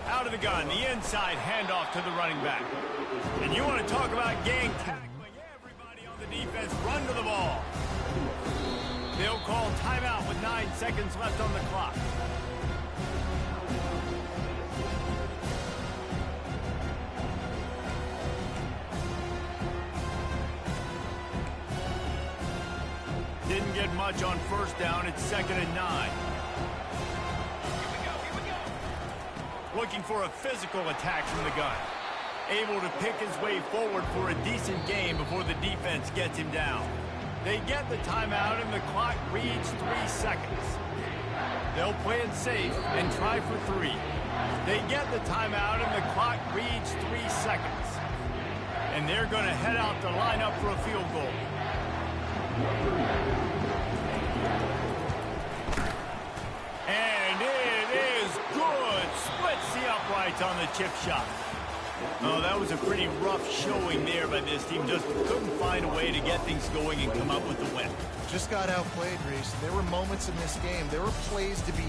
Out of the gun, the inside handoff to the running back. And you want to talk about gang tackling. Everybody on the defense run to the ball. They'll call timeout with 9 seconds left on the clock. Didn't get much on 1st down. It's 2nd and 9. Looking for a physical attack from the gun. Able to pick his way forward for a decent gain before the defense gets him down. They get the timeout and the clock reads 3 seconds. They'll play it safe and try for 3. They get the timeout and the clock reads 3 seconds. And they're going to head out to line up for a field goal. points on the chip shot. Oh, that was a pretty rough showing there by this team. Just couldn't find a way to get things going and come up with the win. Just got outplayed, Reese. There were moments in this game. There were plays to be...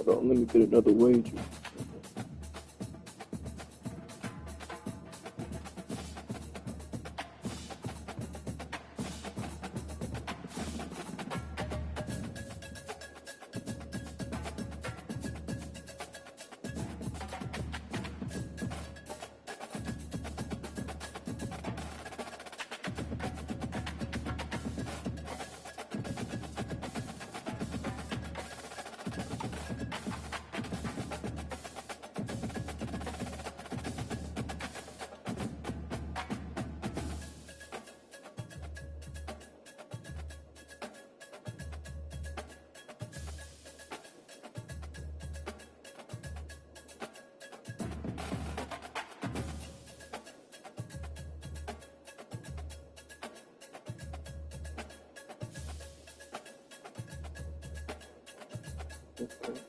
Hold on, let me get another wager. Okay.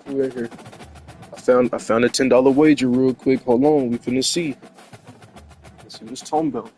We right here. I found a $10 wager real quick. Hold on, we finna see. Let's see what it's talking about.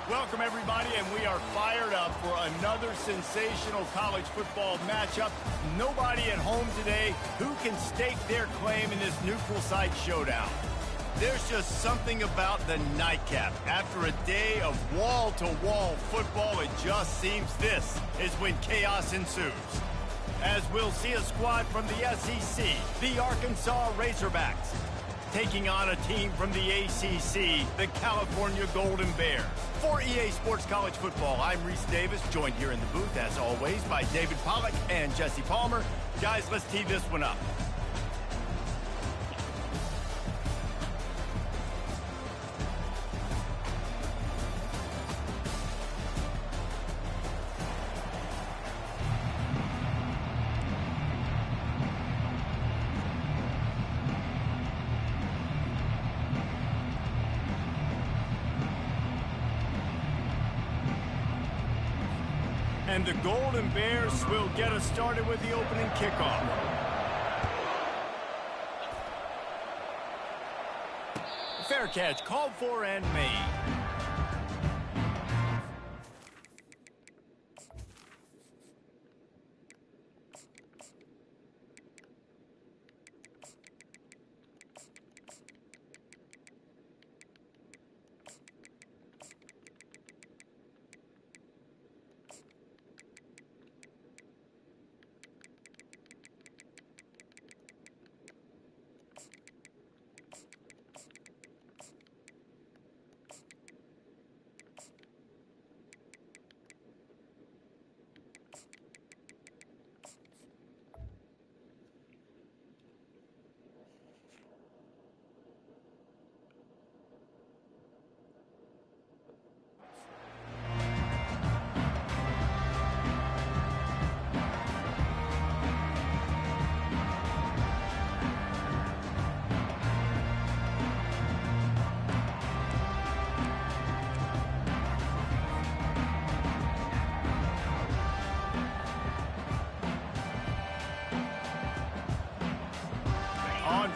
Welcome, everybody, and we are fired up for another sensational college football matchup. Nobody at home today who can stake their claim in this neutral site showdown. There's just something about the nightcap. After a day of wall-to-wall football, it just seems this is when chaos ensues. As we'll see a squad from the SEC, the Arkansas Razorbacks, taking on a team from the ACC, the California Golden Bears. For EA Sports College Football, I'm Reese Davis, joined here in the booth, as always, by David Pollack and Jesse Palmer. Guys, let's tee this one up. And the Golden Bears will get us started with the opening kickoff. Fair catch, called for and made.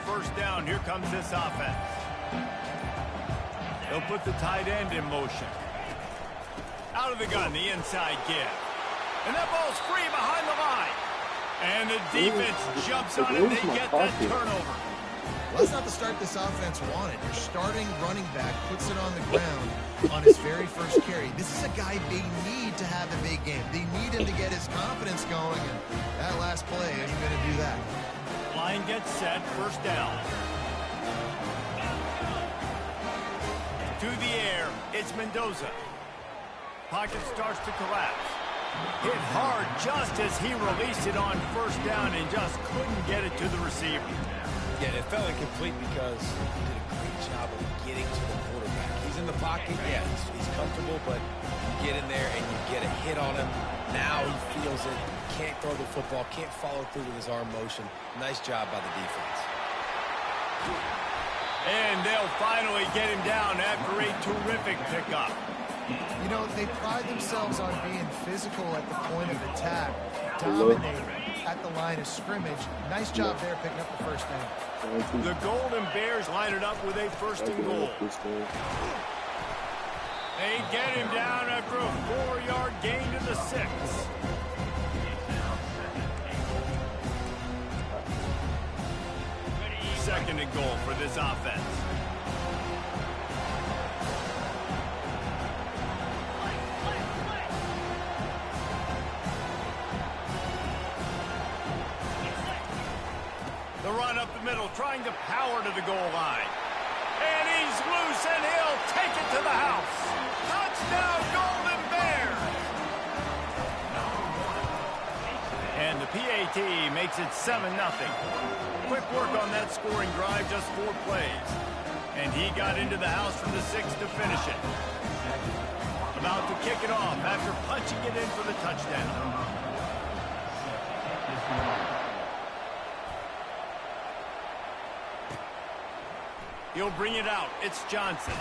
First down, here comes this offense. They'll put the tight end in motion. Out of the gun, the inside give. And that ball's free behind the line. And the defense jumps on it. They get that turnover. Well, that's not the start this offense wanted. Your starting running back puts it on the ground on his very first carry. This is a guy they need to have a big game. They need him to get his confidence going, and that last play ain't going to do that. Line gets set, first down. To the air, it's Mendoza. Pocket starts to collapse. Hit hard just as he released it on first down and just couldn't get it to the receiver. Yeah, it felt incomplete because he did a great job of getting to the quarterback. He's in the pocket, yeah, he's comfortable, but you get in there and you get a hit on him. Now he feels it. Can't throw the football, can't follow through with his arm motion. Nice job by the defense. And they'll finally get him down after a terrific pickup. You know, they pride themselves on being physical at the point of attack, dominating at the line of scrimmage. Nice job there picking up the first down. The Golden Bears line it up with a first and goal. They get him down after a 4-yard gain to the 6. Second and goal for this offense. The run up the middle, trying to power to the goal line. And he's loose, and he'll take it to the house. Touchdown, Golden Bears! And the PAT makes it 7-0. Quick work on that scoring drive, just 4 plays. And he got into the house from the 6 to finish it. About to kick it off after punching it in for the touchdown. He'll bring it out. It's Johnson.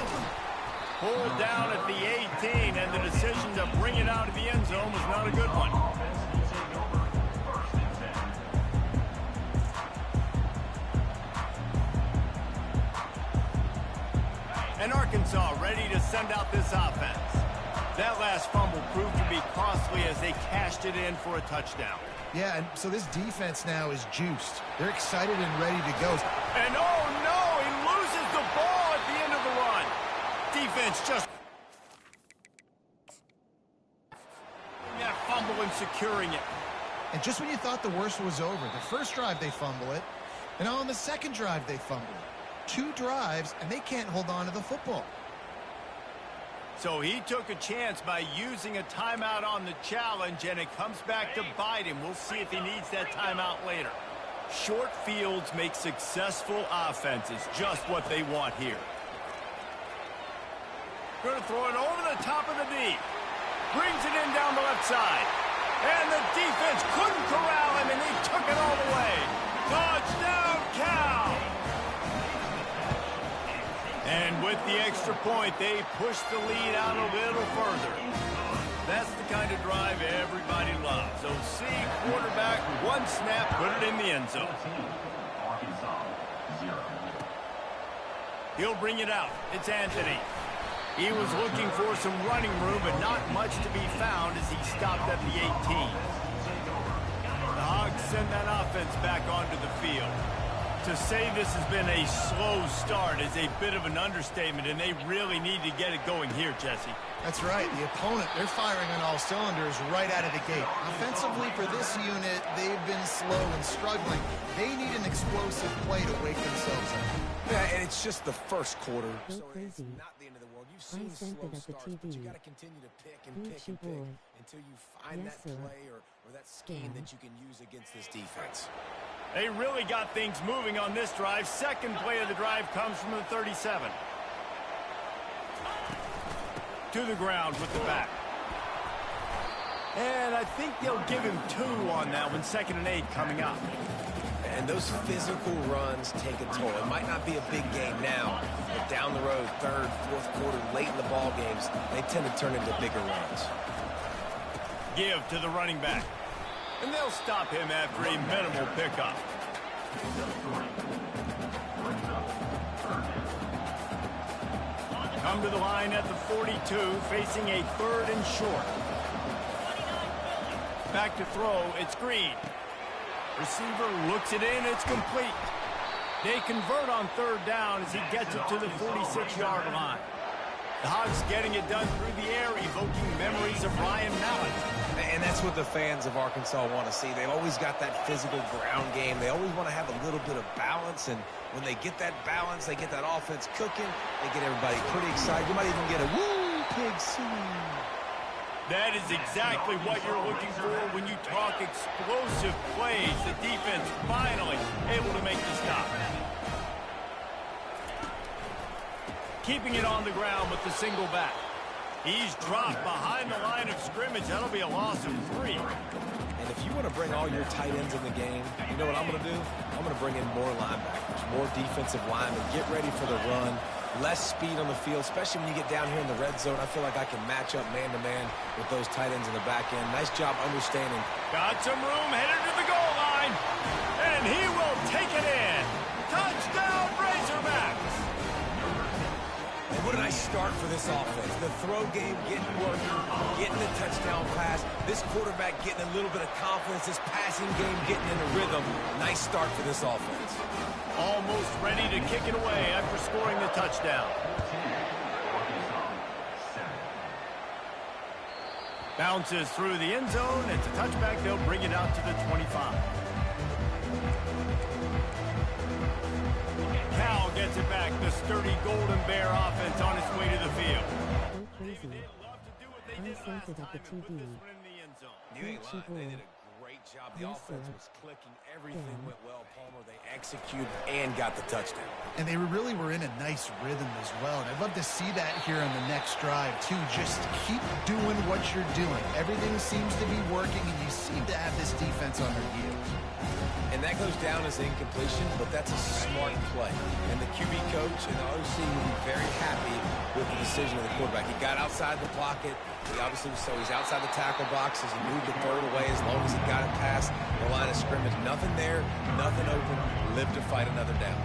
Pulled down at the 18, and the decision to bring it out of the end zone was not a good one. And Arkansas ready to send out this offense. That last fumble proved to be costly as they cashed it in for a touchdown. Yeah, and so this defense now is juiced. They're excited and ready to go. And oh no, he loses the ball at the end of the run. Defense just that fumble and securing it. And just when you thought the worst was over, the first drive they fumble it, and on the second drive they fumble it. 2 drives, and they can't hold on to the football. So he took a chance by using a timeout on the challenge, and it comes back to bite him. We'll see if he needs that timeout later. Short fields make successful offenses, just what they want here. Going to throw it over the top of the D. Brings it in down the left side. And the defense couldn't corral him, and he took it all the way. Touchdown, Cal! And with the extra point, they push the lead out a little further. That's the kind of drive everybody loves. So see, quarterback, 1 snap, put it in the end zone. He'll bring it out. It's Anthony. He was looking for some running room, but not much to be found as he stopped at the 18. The Hogs send that offense back onto the field. To say this has been a slow start is a bit of an understatement, and they really need to get it going here, Jesse. That's right. The opponent, they're firing on all cylinders right out of the gate. Offensively, for this unit, they've been slow and struggling. They need an explosive play to wake themselves up. Yeah, and it's just the first quarter, Go so it's crazy. not the end of the world. You've I seen sent slow it at the starts, but you TV. got to continue to pick and Gucci pick and pick boy. until you find Yes, that sir. play or that scheme Yeah. that you can use against this defense. They really got things moving on this drive. Second play of the drive comes from the 37. To the ground with the back. And I think they'll give him 2 on that one. 2nd and 8 coming up. And those physical runs take a toll. It might not be a big game now, but down the road, 3rd, 4th quarter, late in the ball games, they tend to turn into bigger runs. Give to the running back. And they'll stop him after a minimal pickup. Come to the line at the 42, facing a 3rd and short. Back to throw, it's Green. Receiver looks it in, it's complete. They convert on 3rd down as he gets it to the 46-yard line. The Hogs getting it done through the air, evoking memories of Ryan Mallett. And that's what the fans of Arkansas want to see. They've always got that physical ground game. They always want to have a little bit of balance, and when they get that balance, they get that offense cooking, they get everybody pretty excited. You might even get a woo, pig sing. That is exactly what you're looking for when you talk explosive plays. The defense finally able to make the stop. Keeping it on the ground with the single back. He's dropped behind the line of scrimmage. That'll be a loss of 3. And if you want to bring all your tight ends in the game, you know what I'm going to do? I'm going to bring in more linebackers, more defensive linemen, get ready for the run, less speed on the field, especially when you get down here in the red zone. I feel like I can match up man-to-man with those tight ends in the back end. Nice job understanding. Got some room, headed to the goal line, and he will take it in. Touchdown, Razorbacks! And what a nice start for this offense. The throw game getting working, getting the touchdown pass. This quarterback getting a little bit of confidence. This passing game getting in a rhythm. Nice start for this offense. Almost ready to kick it away after scoring the touchdown. Bounces through the end zone. It's a touchback. They'll bring it out to the 25. Cal gets it back. The sturdy Golden Bear offense on its way to the field. Go crazy. I sent it at the TV. You ain't lying. They did a great job. The Yes, offense sir. was clicking. Everything went well, Palmer. They executed and got the touchdown. And they really were in a nice rhythm as well. And I'd love to see that here on the next drive, too. Just keep doing what you're doing. Everything seems to be working, and you seem to have this defense on their heels. And that goes down as incompletion, but that's a smart play. And the QB coach and the OC will be very happy with the decision of the quarterback. He got outside the pocket. He obviously was so he's outside the tackle box as he moved the third away as long as he got it past the line of scrimmage. Nothing there, nothing open. Live to fight another down.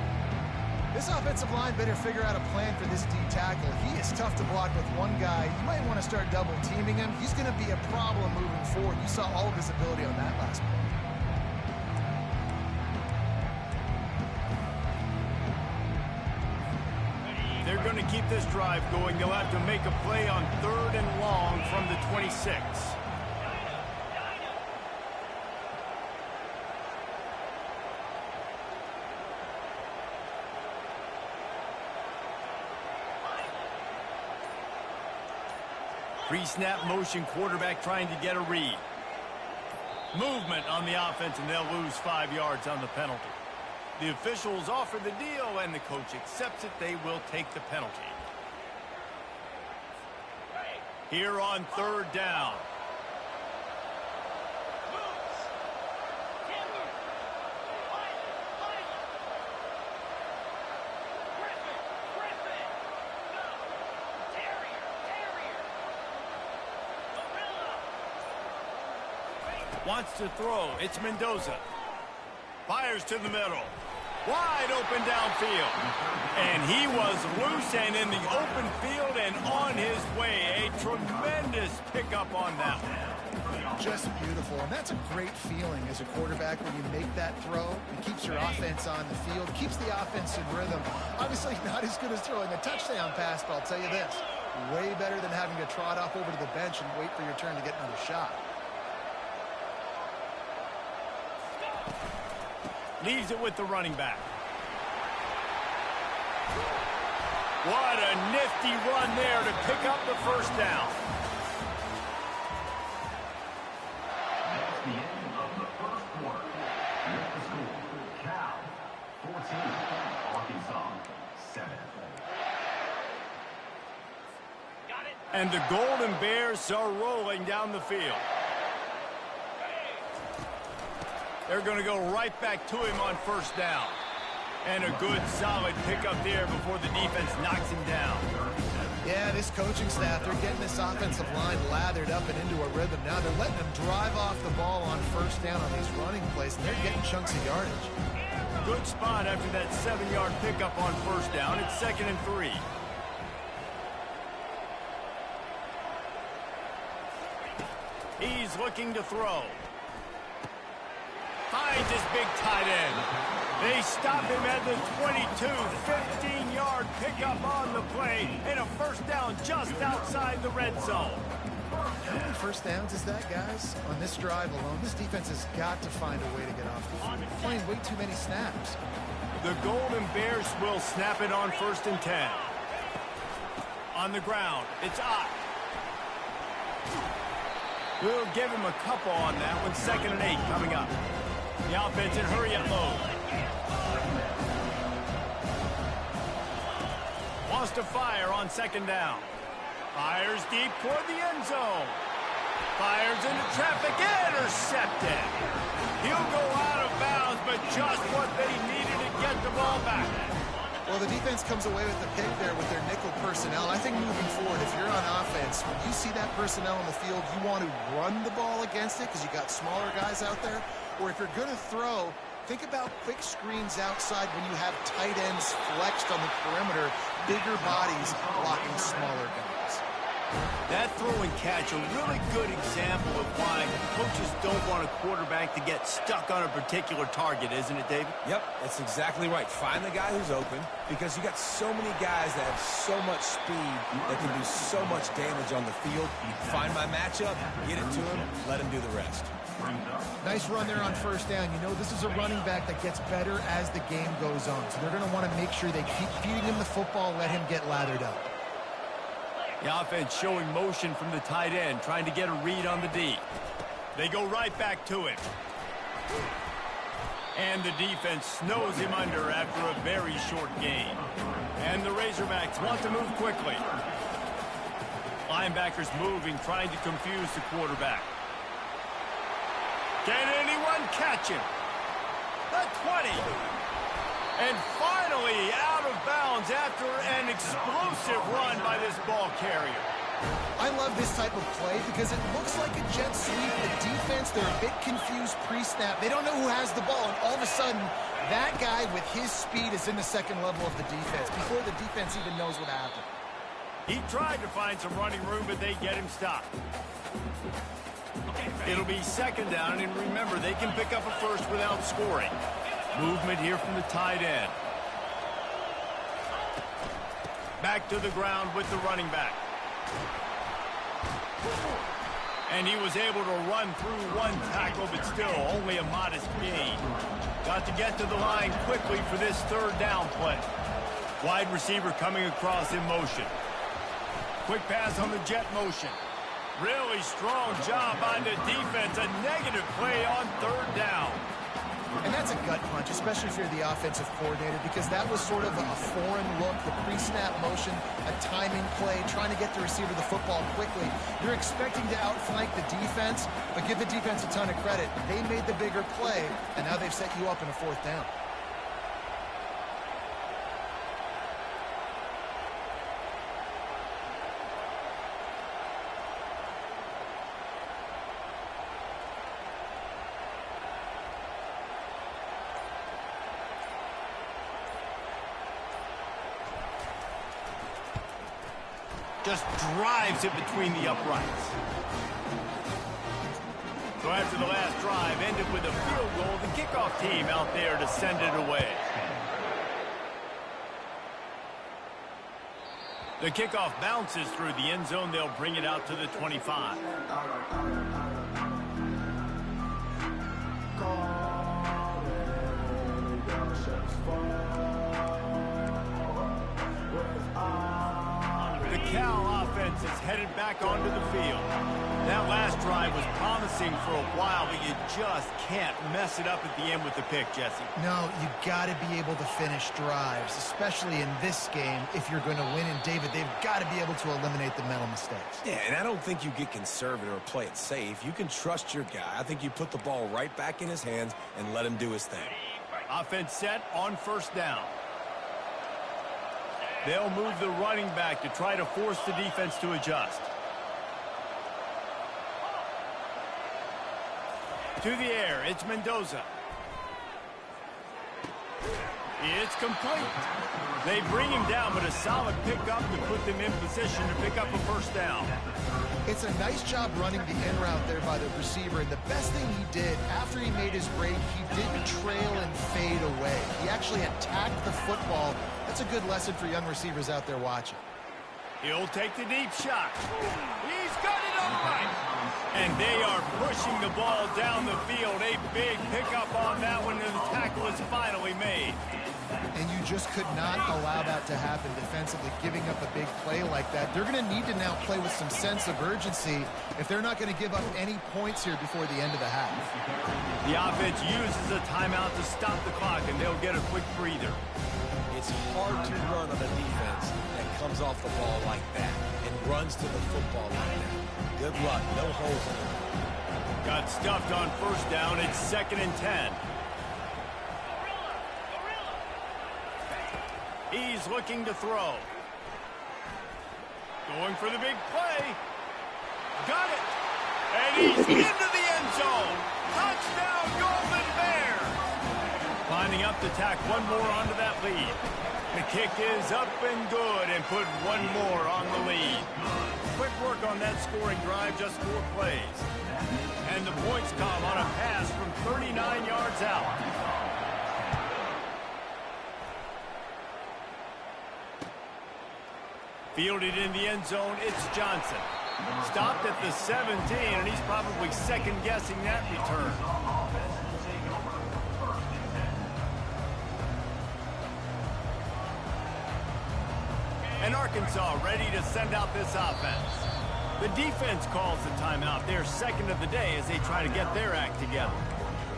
This offensive line better figure out a plan for this D tackle. He is tough to block with one guy. You might want to start double teaming him. He's going to be a problem moving forward. You saw all of his ability on that last play. They're going to keep this drive going. They'll have to make a play on 3rd and long from the 26. Pre-snap motion, quarterback trying to get a read. Movement on the offense, and they'll lose 5 yards on the penalty. The officials offer the deal, and the coach accepts it. They will take the penalty. Here on 3rd down. Wants to throw. It's Mendoza. Fires to the middle. Wide open downfield. And he was loose and in the open field and on his way. A tremendous pickup on that one. Just beautiful. And that's a great feeling as a quarterback when you make that throw. It keeps your offense on the field, keeps the offense in rhythm. Obviously not as good as throwing a touchdown pass, but I'll tell you this, way better than having to trot off over to the bench and wait for your turn to get another shot. Leaves it with the running back. What a nifty run there to pick up the 1st down. That's the end of the 1st quarter. With the score, Cal 14, Arkansas 7. And the Golden Bears are rolling down the field. They're going to go right back to him on 1st down. And a good, solid pickup there before the defense knocks him down. Yeah, this coaching staff, they're getting this offensive line lathered up and into a rhythm. Now they're letting them drive off the ball on 1st down on these running plays, and they're getting chunks of yardage. Good spot after that 7-yard pickup on 1st down. It's 2nd and 3. He's looking to throw. Finds his big tight end. They stop him at the 22. 15-yard pickup on the play. And a 1st down just outside the red zone. How many 1st downs is that, guys? On this drive alone, this defense has got to find a way to get off the field. They're playing way too many snaps. The Golden Bears will snap it on 1st and 10. On the ground, it's Ott. We'll give him a couple on that one. 2nd and 8 coming up. The offense in hurry-up mode. Wants to fire on 2nd down. Fires deep toward the end zone. Fires into traffic. Intercepted. He'll go out of bounds, but just what they needed to get the ball back. Well, the defense comes away with the pick there with their nickel personnel. I think moving forward, if you're on offense, when you see that personnel on the field, you want to run the ball against it because you got smaller guys out there. Or if you're going to throw, think about quick screens outside when you have tight ends flexed on the perimeter, bigger bodies blocking smaller guys. That throw and catch, a really good example of why coaches don't want a quarterback to get stuck on a particular target, isn't it, David? Yep, that's exactly right. Find the guy who's open because you got so many guys that have so much speed that can do so much damage on the field. Find my matchup, get it to him, let him do the rest. Nice run there on 1st down. You know, this is a running back that gets better as the game goes on. So they're going to want to make sure they keep feeding him the football, let him get lathered up. The offense showing motion from the tight end, trying to get a read on the D. They go right back to him. And the defense snows him under after a very short gain. And the Razorbacks want to move quickly. Linebackers moving, trying to confuse the quarterback. Can anyone catch him? The 20. And finally out of bounds after an explosive run by this ball carrier. I love this type of play because it looks like a jet sweep. The defense, they're a bit confused pre-snap. They don't know who has the ball, and all of a sudden, that guy with his speed is in the 2nd level of the defense before the defense even knows what happened. He tried to find some running room, but they get him stopped. It'll be 2nd down, and remember, they can pick up a 1st without scoring. Movement here from the tight end. Back to the ground with the running back. And he was able to run through one tackle, but still only a modest gain. Got to get to the line quickly for this 3rd down play. Wide receiver coming across in motion. Quick pass on the jet motion. Really strong job by the defense. A negative play on third down. And that's a gut punch, especially if you're the offensive coordinator, because that was sort of a foreign look, the pre-snap motion, a timing play, trying to get the receiver the football quickly. You're expecting to outflank the defense, but give the defense a ton of credit. They made the bigger play, and now they've set you up in a fourth down. Just drives it between the uprights. So after the last drive ended with a field goal, the kickoff team out there to send it away. The kickoff bounces through the end zone. They'll bring it out to the 25. The Cal offense is headed back onto the field. That last drive was promising for a while, but you just can't mess it up at the end with the pick, Jesse. No, you got to be able to finish drives, especially in this game. If you're going to win, and David, they've got to be able to eliminate the mental mistakes. Yeah, and I don't think you get conservative or play it safe. You can trust your guy. I think you put the ball right back in his hands and let him do his thing. Offense set on first down. They'll move the running back to try to force the defense to adjust. To the air, it's Mendoza. It's complete. They bring him down, but a solid pickup to put them in position to pick up a first down. It's a nice job running the in route there by the receiver, and the best thing he did after he made his break, he didn't trail and fade away. He actually attacked the football. That's a good lesson for young receivers out there watching. He'll take the deep shot. He's got it upright. And they are pushing the ball down the field. A big pickup on that one, and the tackle is finally made. And you just could not allow that to happen defensively, giving up a big play like that. They're going to need to now play with some sense of urgency if they're not going to give up any points here before the end of the half. The offense uses a timeout to stop the clock, and they'll get a quick breather. It's hard to run on a defense that comes off the ball like that and runs to the football like that. Good luck. No holes in it. Got stuffed on first down. It's 2nd and 10. He's looking to throw. Going for the big play. Got it. And he's into the end zone. Touchdown, Golden Bears. Lining up to tack one more onto that lead. The kick is up and good, and put one more on the lead. Quick work on that scoring drive, just 4 plays. And the points come on a pass from 39 yards out. Fielded in the end zone, it's Johnson. Stopped at the 17, and he's probably second-guessing that return. And Arkansas ready to send out this offense. The defense calls the timeout. They're second of the day as they try to get their act together.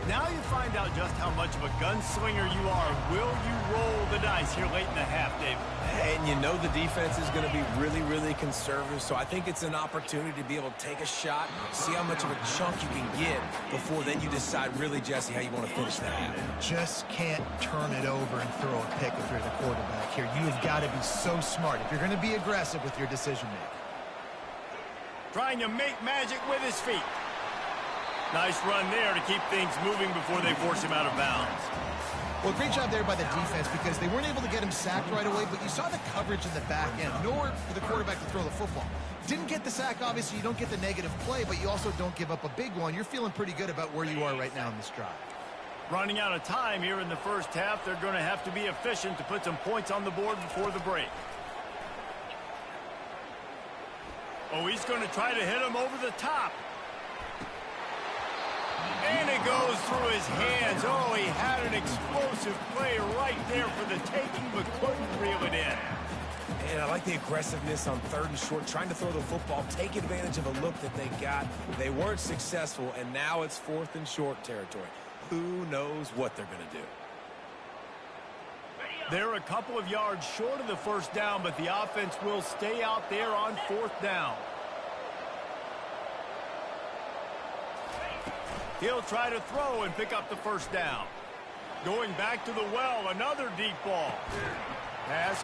Now you find out just how much of a gunslinger you are. Will you roll the dice here late in the half, David? And you know the defense is going to be really, really conservative, so I think it's an opportunity to be able to take a shot, see how much of a chunk you can get before then you decide really, Jesse, how you want to finish that half. Just can't turn it over and throw a pick if you're the quarterback here. You've got to be so smart if you're going to be aggressive with your decision-making. Trying to make magic with his feet. Nice run there to keep things moving before they force him out of bounds. Well, great job there by the defense because they weren't able to get him sacked right away, but you saw the coverage in the back end. Nowhere for the quarterback to throw the football. Didn't get the sack, obviously. You don't get the negative play, but you also don't give up a big one. You're feeling pretty good about where you are right now in this drive. Running out of time here in the first half. They're going to have to be efficient to put some points on the board before the break. Oh, he's going to try to hit him over the top. And it goes through his hands. Oh, he had an explosive play right there for the taking, but couldn't reel it in. And I like the aggressiveness on 3rd and short, trying to throw the football, take advantage of a look that they got. They weren't successful, and now it's 4th and short territory. Who knows what they're going to do? They're a couple of yards short of the first down, but the offense will stay out there on 4th down. He'll try to throw and pick up the first down. Going back to the well, another deep ball. Pass